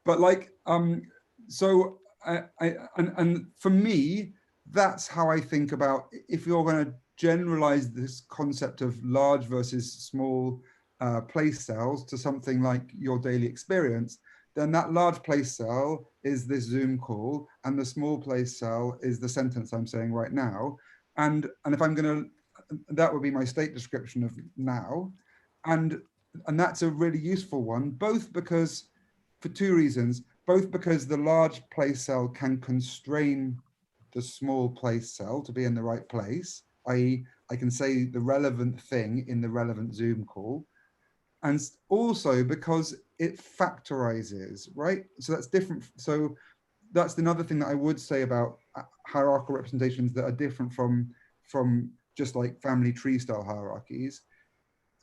But like, so and for me, that's how I think about, if you're going to generalize this concept of large versus small place cells to something like your daily experience, then that large place cell is this Zoom call, and the small place cell is the sentence I'm saying right now. And if I'm going to, that would be my state description of now. And that's a really useful one, both because, for two reasons, both because the large place cell can constrain the small place cell to be in the right place, i.e. I can say the relevant thing in the relevant Zoom call, and also because it factorizes, right? So that's different. So that's another thing that I would say about hierarchical representations that are different from just like family tree style hierarchies.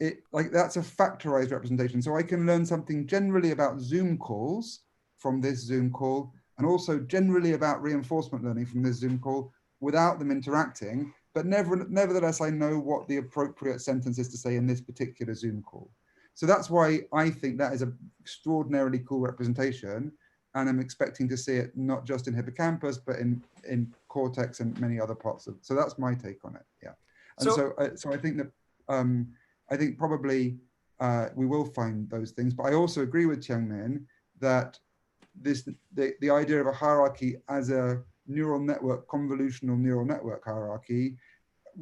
That's a factorized representation. So I can learn something generally about Zoom calls from this Zoom call, and also generally about reinforcement learning from this Zoom call without them interacting, but nevertheless, I know what the appropriate sentence is to say in this particular Zoom call. So that's why I think that is an extraordinarily cool representation. And I'm expecting to see it not just in hippocampus, but in cortex and many other parts of. So that's my take on it. Yeah. And so I think that I think probably we will find those things. But I also agree with Tianming that the idea of a hierarchy as a neural network, convolutional neural network hierarchy,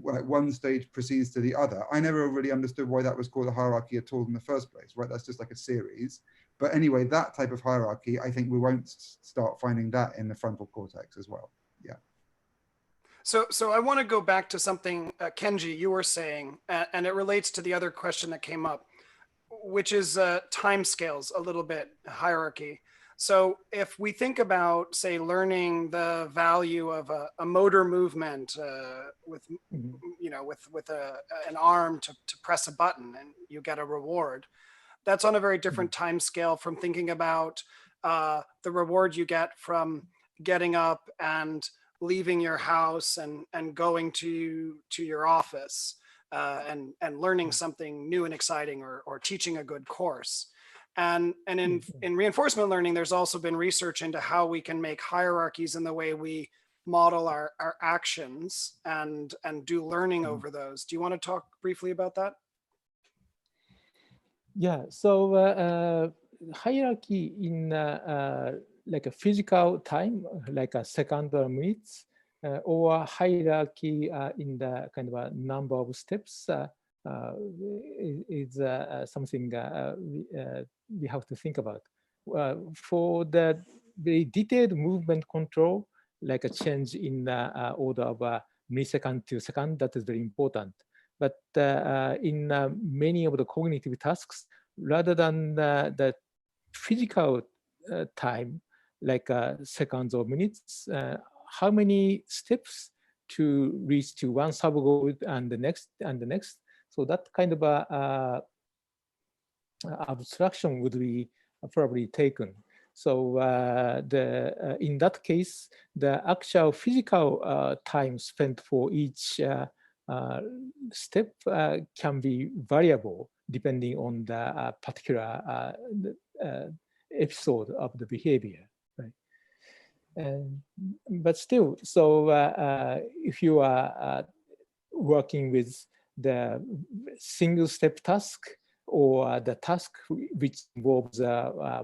like one stage proceeds to the other. I never really understood why that was called a hierarchy at all in the first place, right? That's just like a series. But anyway, that type of hierarchy, I think we won't start finding that in the frontal cortex as well. Yeah. So I want to go back to something, Kenji, you were saying, and it relates to the other question that came up, which is timescales, a little bit, hierarchy. So if we think about, say, learning the value of a motor movement with, you know, with an arm to press a button and you get a reward, that's on a very different time scale from thinking about the reward you get from getting up and leaving your house and going to your office and learning something new and exciting or teaching a good course. And in reinforcement learning, there's also been research into how we can make hierarchies in the way we model our actions and do learning over those. Do you want to talk briefly about that? Yeah, so hierarchy in like a physical time, like a second or minutes, or hierarchy in the kind of a number of steps is something we have to think about. For the very detailed movement control, like a change in the order of millisecond to second, that is very important. But in many of the cognitive tasks, rather than the physical time, like seconds or minutes, how many steps to reach to one sub-goal and the next and the next. So that kind of abstraction would be probably taken. So in that case, the actual physical time spent for each step can be variable depending on the particular episode of the behavior, right? But still, so if you are working with the single step task or the task which involves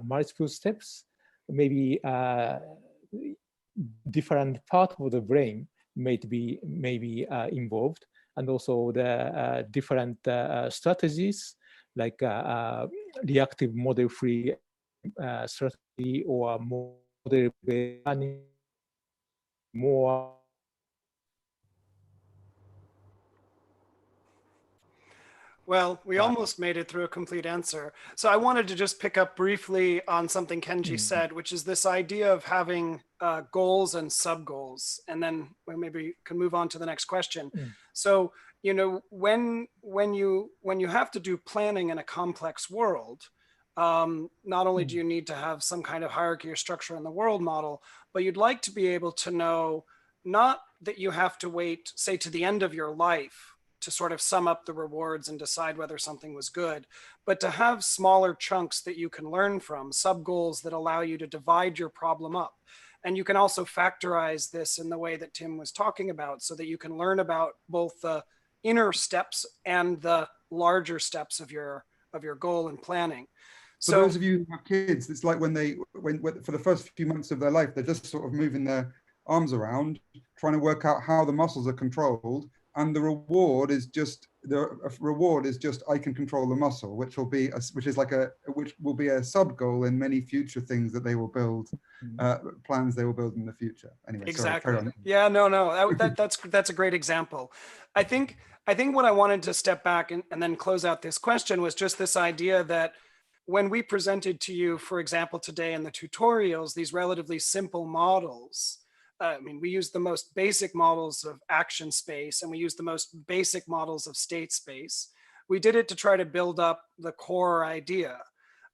multiple steps, maybe different part of the brain may be involved, and also the different strategies like reactive model-free strategy or model-based learning, more. Well, we almost made it through a complete answer. So I wanted to just pick up briefly on something Kenji said, which is this idea of having goals and sub-goals. And then we maybe can move on to the next question. So, you know, when you have to do planning in a complex world, not only do you need to have some kind of hierarchy or structure in the world model, but you'd like to be able to know, not that you have to wait, say, to the end of your life to sort of sum up the rewards and decide whether something was good, but to have smaller chunks that you can learn from, sub-goals that allow you to divide your problem up. And you can also factorize this in the way that Tim was talking about, so that you can learn about both the inner steps and the larger steps of your goal and planning. So for those of you who have kids, it's like when for the first few months of their life, they're just sort of moving their arms around, trying to work out how the muscles are controlled. And the reward is just I can control the muscle, which will be a sub goal in many future things that they will build, plans they will build in the future. Anyway, exactly. Sorry, yeah, no, that's a great example. I think what I wanted to step back and then close out this question was just this idea that when we presented to you, for example, today in the tutorials, these relatively simple models. I mean, we use the most basic models of action space and we use the most basic models of state space. We did it to try to build up the core idea.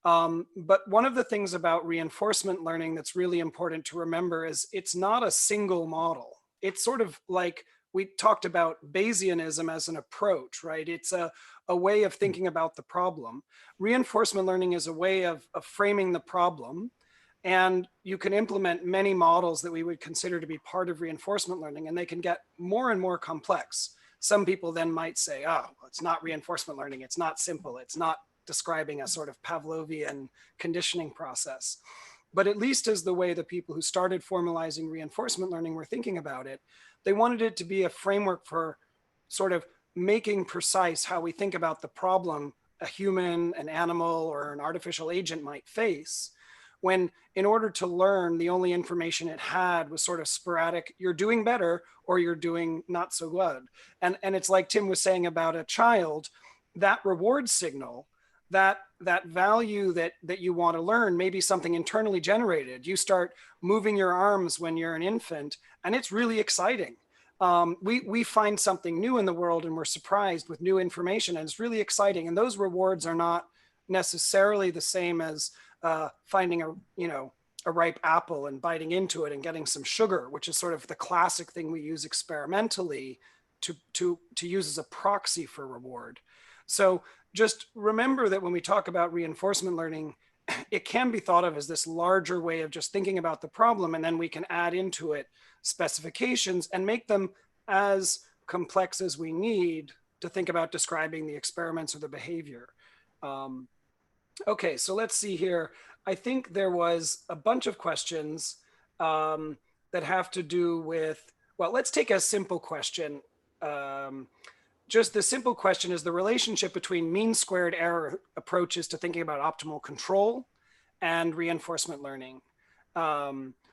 But one of the things about reinforcement learning that's really important to remember is it's not a single model. It's sort of like we talked about Bayesianism as an approach, right? It's a way of thinking about the problem. Reinforcement learning is a way of framing the problem. And you can implement many models that we would consider to be part of reinforcement learning, and they can get more and more complex. Some people then might say, oh, well, it's not reinforcement learning. It's not simple. It's not describing a sort of Pavlovian conditioning process. But at least as the way the people who started formalizing reinforcement learning were thinking about it, they wanted it to be a framework for sort of making precise how we think about the problem a human, an animal, or an artificial agent might face, when in order to learn, the only information it had was sort of sporadic, you're doing better or you're doing not so good. And it's like Tim was saying about a child, that reward signal, that value that you want to learn may be something internally generated. You start moving your arms when you're an infant, and it's really exciting. We find something new in the world and we're surprised with new information, and it's really exciting. And those rewards are not necessarily the same as finding a ripe apple and biting into it and getting some sugar, which is sort of the classic thing we use experimentally to use as a proxy for reward. So just remember that when we talk about reinforcement learning, it can be thought of as this larger way of just thinking about the problem, and then we can add into it specifications and make them as complex as we need to think about describing the experiments or the behavior. Okay, so let's see here. I think there was a bunch of questions that have to do with, well, let's take a simple question. Just the simple question is the relationship between mean squared error approaches to thinking about optimal control and reinforcement learning.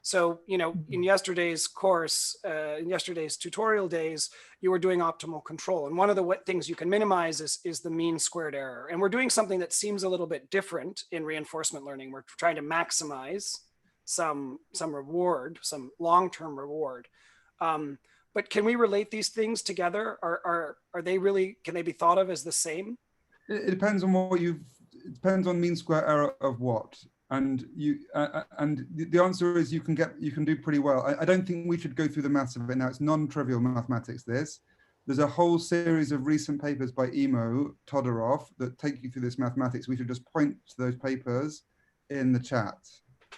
So, in yesterday's course, in yesterday's tutorial days, you were doing optimal control. And one of the things you can minimize is the mean squared error. And we're doing something that seems a little bit different in reinforcement learning. We're trying to maximize some reward, some long-term reward. But can we relate these things together? Are they really, can they be thought of as the same? It depends on it depends on mean square error of what. And the answer is you can do pretty well. I don't think we should go through the maths of it now. It's non-trivial mathematics, this. There's a whole series of recent papers by Emo Todorov that take you through this mathematics. We should just point to those papers in the chat.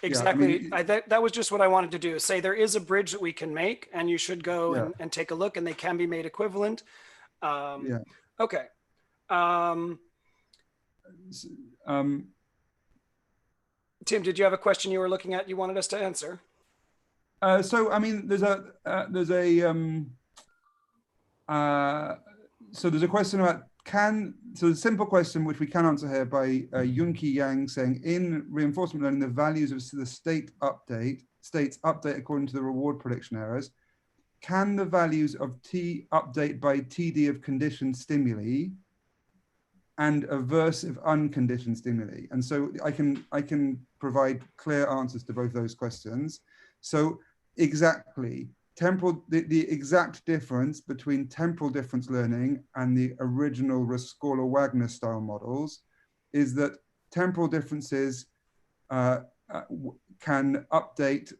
Exactly. Yeah, that was just what I wanted to do. Say there is a bridge that we can make, and you should go and take a look, and they can be made equivalent. Okay. Tim, did you have a question you were looking at you wanted us to answer? So I mean, there's a question about so the simple question which we can answer here by Kenji Yang saying, in reinforcement learning, the values of the states update according to the reward prediction errors. Can the values of T update by TD of conditioned stimuli and aversive unconditioned stimuli? And so I can provide clear answers to both those questions. So exactly, the exact difference between temporal difference learning and the original Rescorla-Wagner style models is that temporal differences can update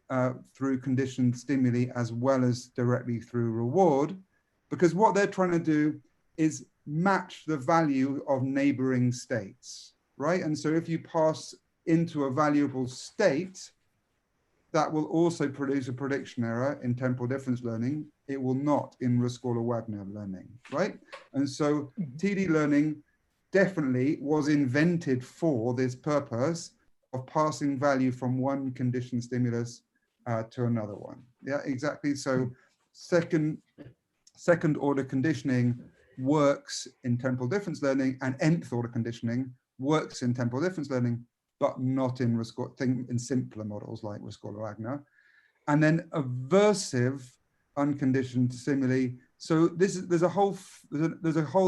through conditioned stimuli as well as directly through reward, because what they're trying to do is match the value of neighboring states, right? And so if you pass into a valuable state, that will also produce a prediction error in temporal difference learning. It will not in Rescorla-Wagner learning, right? And so TD learning definitely was invented for this purpose of passing value from one conditioned stimulus to another one. Yeah, exactly. So second order conditioning works in temporal difference learning, and nth order conditioning works in temporal difference learning, but not in simpler models like Rescorla-Wagner. And then aversive unconditioned stimuli. So there's a whole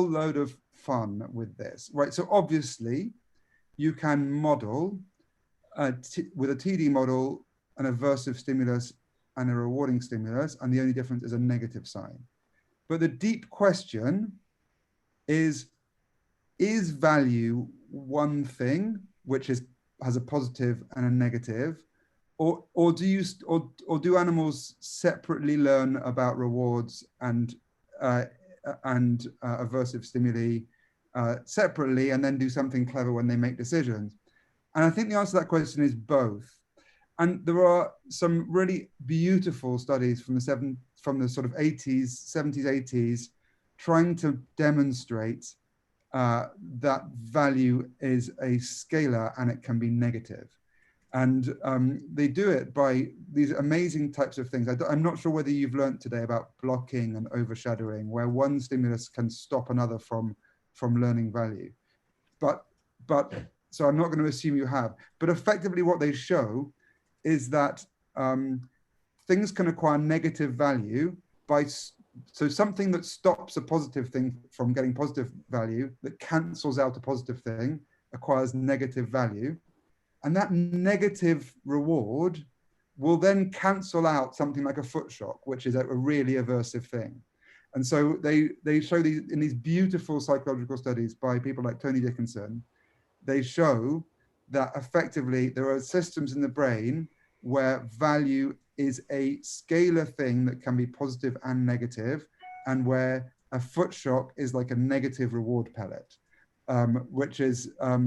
load of fun with this, right? So obviously you can model with a TD model an aversive stimulus and a rewarding stimulus, and the only difference is a negative sign. But the deep question is value one thing, which has a positive and a negative, or do animals separately learn about rewards and aversive stimuli separately, and then do something clever when they make decisions? And I think the answer to that question is both. And there are some really beautiful studies from the sort of 80s, 70s, 80s, trying to demonstrate that value is a scalar and it can be negative. And they do it by these amazing types of things. I'm not sure whether you've learned today about blocking and overshadowing, where one stimulus can stop another from learning value. But so I'm not going to assume you have. But effectively what they show is that things can acquire negative value by, so something that stops a positive thing from getting positive value, that cancels out a positive thing, acquires negative value. And that negative reward will then cancel out something like a foot shock, which is a really aversive thing. And so they show these in these beautiful psychological studies by people like Tony Dickinson. They show that effectively there are systems in the brain where value is a scalar thing that can be positive and negative, and where a foot shock is like a negative reward pellet, which is a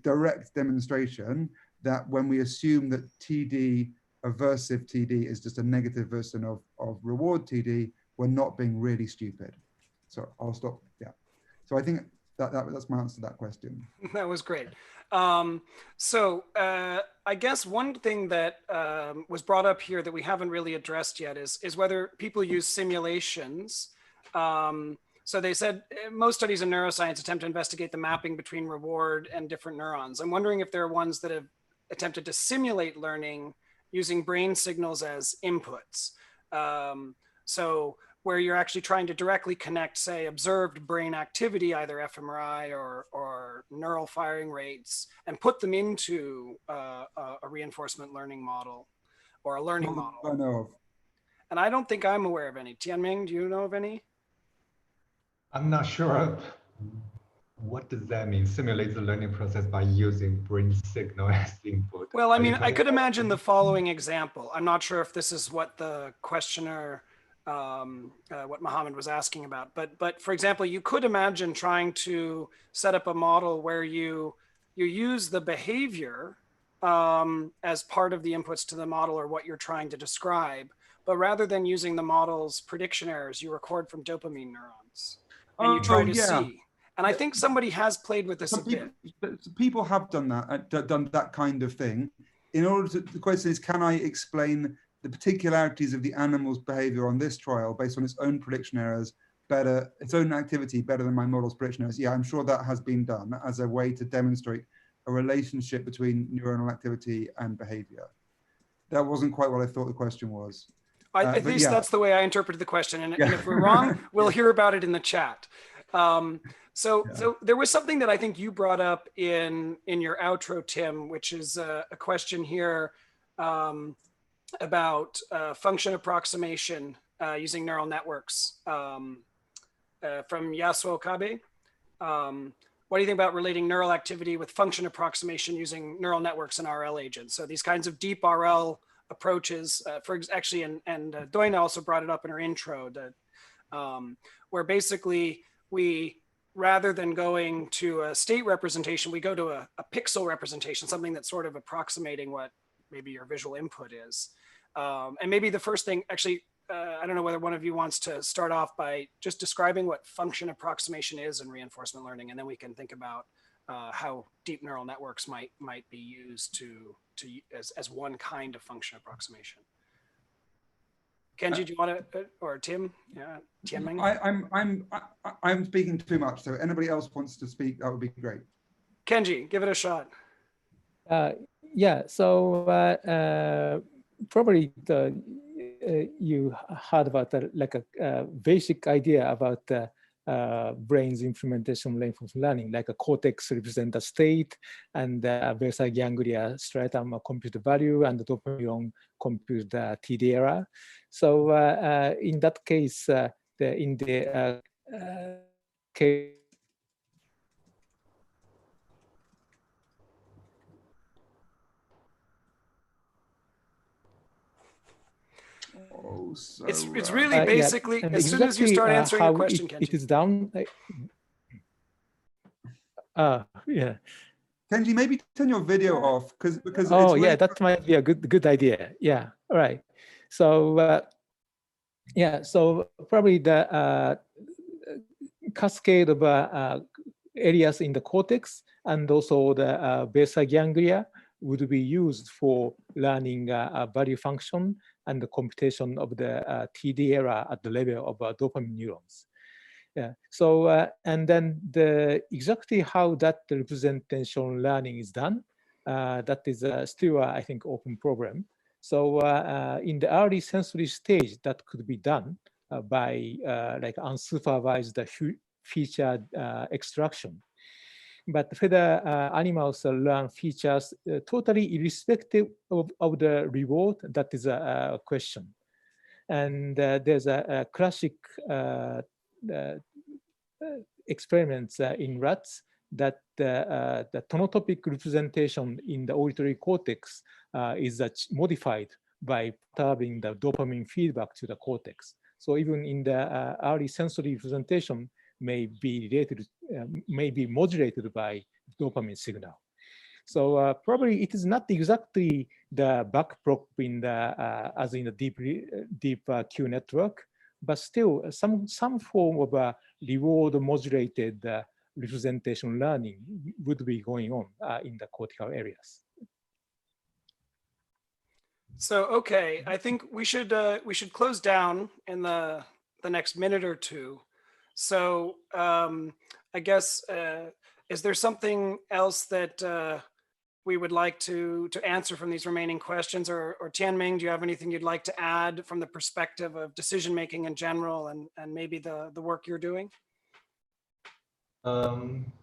direct demonstration that when we assume that TD, aversive TD, is just a negative version of reward TD, we're not being really stupid. So I'll stop. Yeah. So I think that's my answer to that question. That was great. I guess one thing that was brought up here that we haven't really addressed yet is whether people use simulations. So they said most studies in neuroscience attempt to investigate the mapping between reward and different neurons. I'm wondering if there are ones that have attempted to simulate learning using brain signals as inputs. So where you're actually trying to directly connect, say, observed brain activity, either fMRI or neural firing rates, and put them into a reinforcement learning model or a learning model. I know of. And I don't think I'm aware of any. Tianming, do you know of any? I'm not sure. What does that mean? Simulate the learning process by using brain signal as input. Well, I mean, I could imagine the following example. I'm not sure if this is what the questioner, what Mohammed was asking about, but for example, you could imagine trying to set up a model where you use the behavior as part of the inputs to the model or what you're trying to describe, but rather than using the model's prediction errors, you record from dopamine neurons and you try to see. And I think somebody has played with this a bit. People have done that, done that kind of thing. In order to, the question is, can I explain the particularities of the animal's behavior on this trial based on its own prediction errors better, its own activity better than my model's prediction errors? Yeah, I'm sure that has been done as a way to demonstrate a relationship between neuronal activity and behavior. That wasn't quite what I thought the question was. At least that's the way I interpreted the question. And if we're wrong, we'll hear about it in the chat. So there was something that I think you brought up in your outro, Tim, which is a question here about function approximation using neural networks from Yasuo Kabe. What do you think about relating neural activity with function approximation using neural networks and RL agents? So these kinds of deep RL approaches, and Doina also brought it up in her intro, where basically we, rather than going to a state representation, we go to a pixel representation, something that's sort of approximating what maybe your visual input is. And maybe the first thing, actually, I don't know whether one of you wants to start off by just describing what function approximation is in reinforcement learning, and then we can think about how deep neural networks might be used as one kind of function approximation. Kenji, do you want to, or Tim? Yeah, Tianming? I'm speaking too much, so anybody else wants to speak, that would be great. Kenji, give it a shot. Yeah, so probably you heard about like a basic idea about brain's implementation of reinforcement learning, like a cortex represent the state, and basal ganglia stratum compute the value, and the dopamine compute the TD error. So in that case, in the case, Oh, so it's really basically, and as soon as you start answering how your question, Kenji. it is done. Yeah. Kenji, maybe turn your video off because Oh, it's yeah, that might be a good idea. Yeah. All right. So yeah, so probably the cascade of areas in the cortex and also the basal ganglia would be used for learning value function and the computation of the TD error at the level of dopamine neurons. Yeah. So and then exactly how that representation learning is done, that is still I think open problem. So in the early sensory stage, that could be done by like unsupervised feature extraction. But feather animals learn features totally irrespective of the reward. That is a question. And there's a classic experiments in rats that the tonotopic representation in the auditory cortex is modified by perturbing the dopamine feedback to the cortex. So even in the early sensory representation may be related, may be modulated by dopamine signal. So probably it is not exactly the backprop in the as in the deep Q network, but still some form of a reward modulated representation learning would be going on in the cortical areas. So okay, I think we should close down in the next minute or two. So I guess is there something else that we would like to answer from these remaining questions, or Tianming, do you have anything you'd like to add from the perspective of decision making in general and maybe the work you're doing?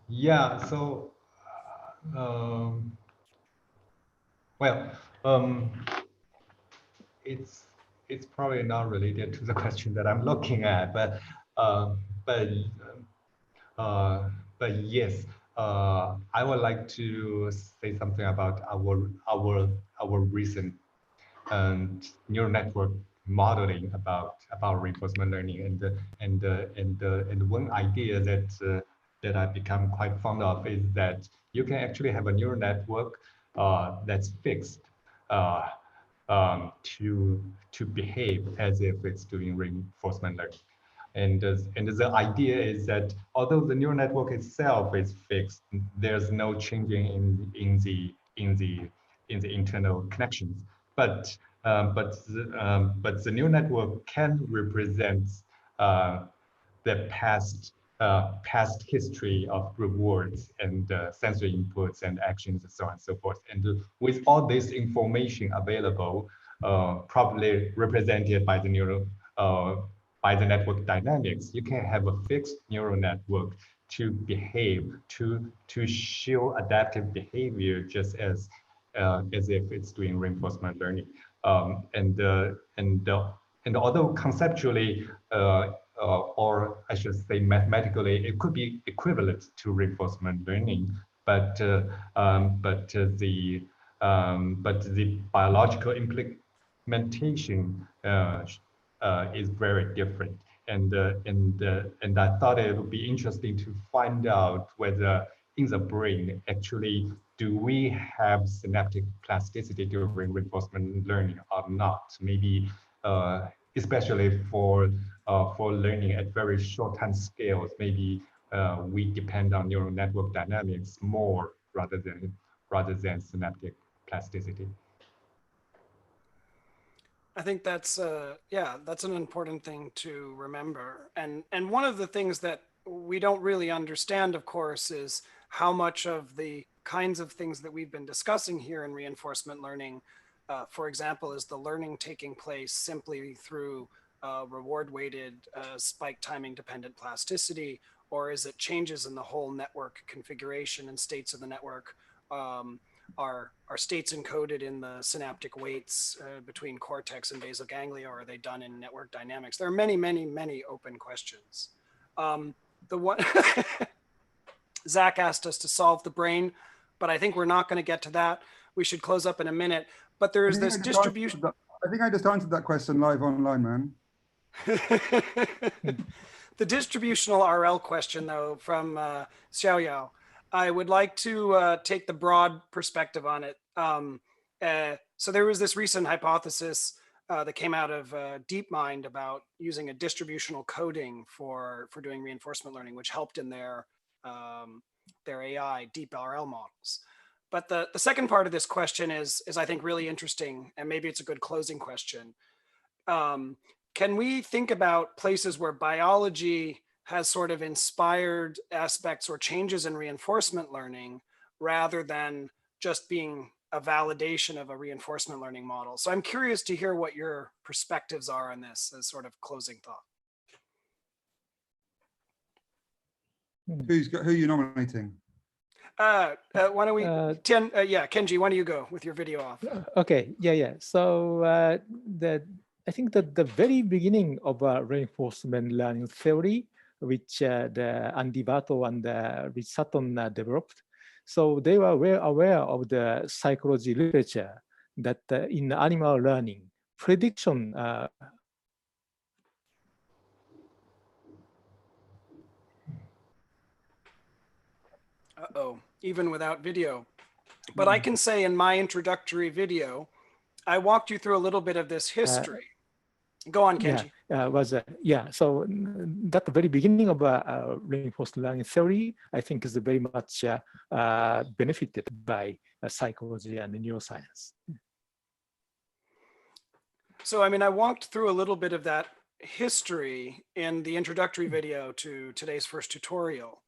Yeah. So it's probably not related to the question that I'm looking at, but yes, I would like to say something about our recent neural network modeling about reinforcement learning, and one idea that that I've become quite fond of is that you can actually have a neural network that's fixed to behave as if it's doing reinforcement learning. And the idea is that although the neural network itself is fixed, there's no changing in the internal connections. But the neural network can represent the past history of rewards and sensory inputs and actions and so on and so forth. And with all this information available, probably represented by the by the network dynamics, you can have a fixed neural network to behave, to show adaptive behavior just as if it's doing reinforcement learning. And although conceptually, or I should say mathematically, it could be equivalent to reinforcement learning, but the biological implementation is very different. And I thought it would be interesting to find out whether in the brain actually do we have synaptic plasticity during reinforcement learning or not? Maybe especially for learning at very short time scales, maybe we depend on neural network dynamics more rather than synaptic plasticity. I think that's yeah, that's an important thing to remember. And one of the things that we don't really understand, of course, is how much of the kinds of things that we've been discussing here in reinforcement learning, for example, is the learning taking place simply through reward-weighted spike timing dependent plasticity, or is it changes in the whole network configuration and states of the network? Are states encoded in the synaptic weights between cortex and basal ganglia, or are they done in network dynamics? There are many, many, many open questions. The one Zach asked us to solve the brain, but I think we're not going to get to that. We should close up in a minute. But there is this distribution. I think I just answered that question live online, man. The distributional RL question, though, from Xiaoyao, I would like to take the broad perspective on it. So there was this recent hypothesis that came out of DeepMind about using a distributional coding for doing reinforcement learning, which helped in their AI deep RL models. But the second part of this question is I think really interesting, and maybe it's a good closing question. Can we think about places where biology has sort of inspired aspects or changes in reinforcement learning rather than just being a validation of a reinforcement learning model? So I'm curious to hear what your perspectives are on this as sort of closing thought. Who are you nominating? Why don't we, yeah, Kenji, why don't you go with your video off? Okay, yeah. So I think that the very beginning of reinforcement learning theory, which Andy Bartow and Rich Sutton developed, so they were well aware of the psychology literature that in animal learning, prediction Uh-oh, even without video. But I can say in my introductory video, I walked you through a little bit of this history. Go on, Kenji. So that the very beginning of reinforcement learning theory, I think, is very much benefited by psychology and neuroscience. So, I mean, I walked through a little bit of that history in the introductory video to today's first tutorial.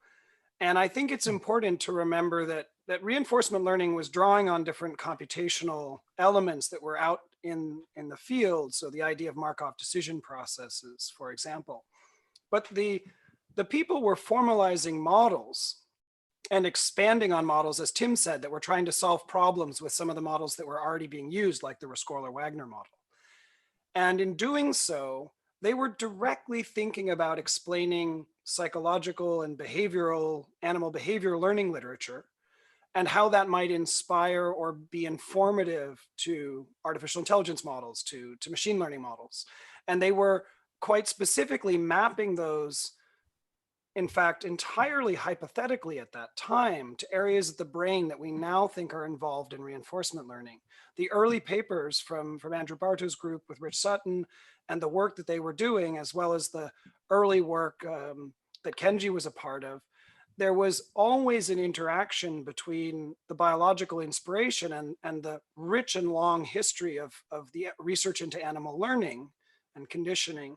And I think it's important to remember that reinforcement learning was drawing on different computational elements that were out in the field. So the idea of Markov decision processes, for example. But the people were formalizing models and expanding on models, as Tim said, that were trying to solve problems with some of the models that were already being used, like the Rescorla-Wagner model. And in doing so, they were directly thinking about explaining psychological and behavioral, animal behavior learning literature, and how that might inspire or be informative to artificial intelligence models, to machine learning models. And they were quite specifically mapping those, in fact, entirely hypothetically at that time, to areas of the brain that we now think are involved in reinforcement learning. The early papers from Andrew Bartow's group with Rich Sutton and the work that they were doing, as well as the early work that Kenji was a part of, there was always an interaction between the biological inspiration and the rich and long history of the research into animal learning and conditioning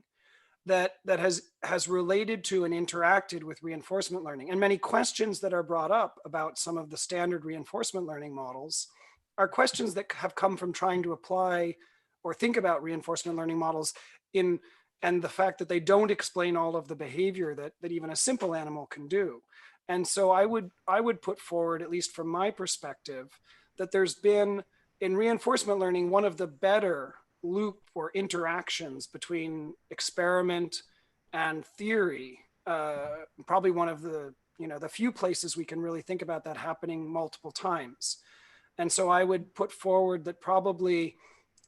that has related to and interacted with reinforcement learning. And many questions that are brought up about some of the standard reinforcement learning models are questions that have come from trying to apply or think about reinforcement learning models and the fact that they don't explain all of the behavior that even a simple animal can do. And so I would put forward, at least from my perspective, that there's been in reinforcement learning one of the better loop or interactions between experiment and theory. Probably one of the few places we can really think about that happening multiple times. And so I would put forward that probably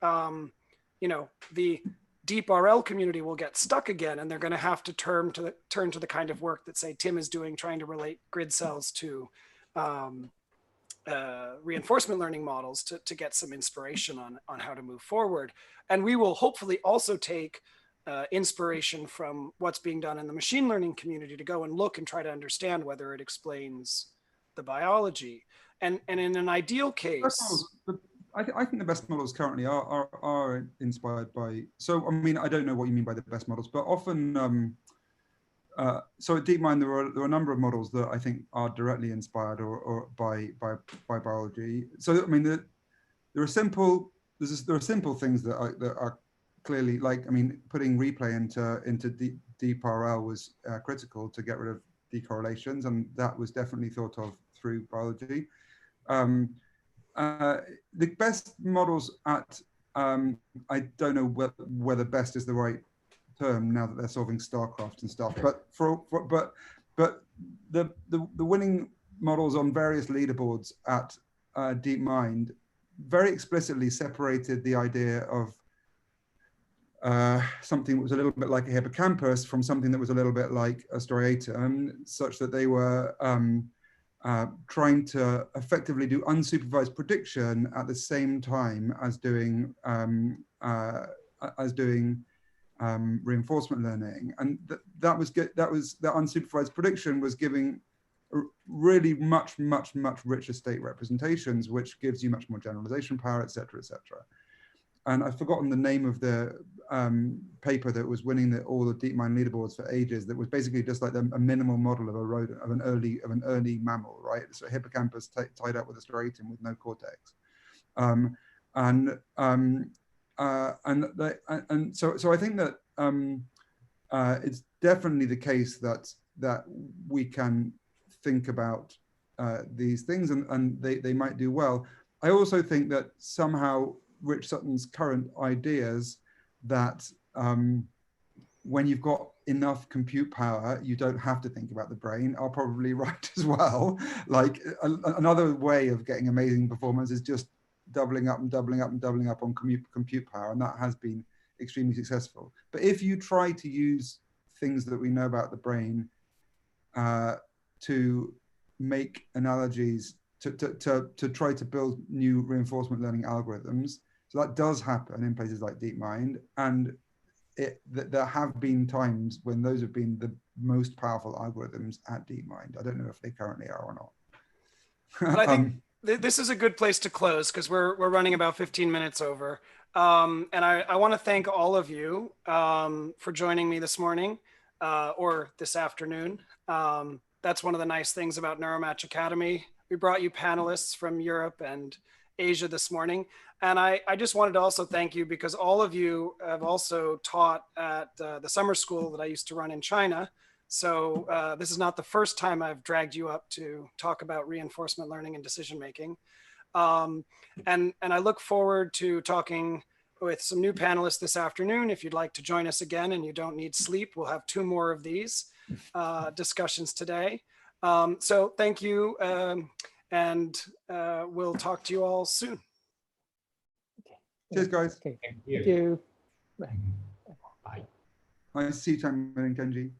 the deep RL community will get stuck again, and they're going to have to turn to the kind of work that, say, Tim is doing, trying to relate grid cells to reinforcement learning models to get some inspiration on how to move forward. And we will hopefully also take inspiration from what's being done in the machine learning community to go and look and try to understand whether it explains the biology. And in an ideal case, I think the best models currently are inspired by. So I mean, I don't know what you mean by the best models, but often. So at DeepMind, there are a number of models that I think are directly inspired or by biology. So I mean, there are simple things that are clearly, like, I mean, putting replay into deep RL was critical to get rid of decorrelations, and that was definitely thought of through biology. The best models at I don't know whether best is the right term now that they're solving StarCraft and stuff, but but the winning models on various leaderboards at DeepMind very explicitly separated the idea of something that was a little bit like a hippocampus from something that was a little bit like a striatum, such that they were trying to effectively do unsupervised prediction at the same time as doing reinforcement learning, and that unsupervised prediction was giving really much richer state representations, which gives you much more generalization power, etc., etc. And I've forgotten the name of the paper that was winning all the DeepMind leaderboards for ages. That was basically just like a minimal model of a rodent, of an early mammal, right? So a hippocampus tied up with a striatum with no cortex, so I think that it's definitely the case that we can think about these things, and they might do well. I also think that somehow Rich Sutton's current ideas that when you've got enough compute power, you don't have to think about the brain are probably right as well. Like another way of getting amazing performance is just doubling up and doubling up and doubling up on compute power, and that has been extremely successful. But if you try to use things that we know about the brain to make analogies, to try to build new reinforcement learning algorithms, so that does happen in places like DeepMind, and there have been times when those have been the most powerful algorithms at DeepMind. I don't know if they currently are or not. But I think this is a good place to close because we're running about 15 minutes over. And I want to thank all of you for joining me this morning or this afternoon. That's one of the nice things about Neuromatch Academy. We brought you panelists from Europe and Asia this morning. And I just wanted to also thank you because all of you have also taught at the summer school that I used to run in China. So this is not the first time I've dragged you up to talk about reinforcement learning and decision-making. And I look forward to talking with some new panelists this afternoon. If you'd like to join us again and you don't need sleep, we'll have 2 more of these discussions today. So thank you, and we'll talk to you all soon. Cheers, guys. Okay. Thank you. Bye. Nice to see you, Tianming and Kenji.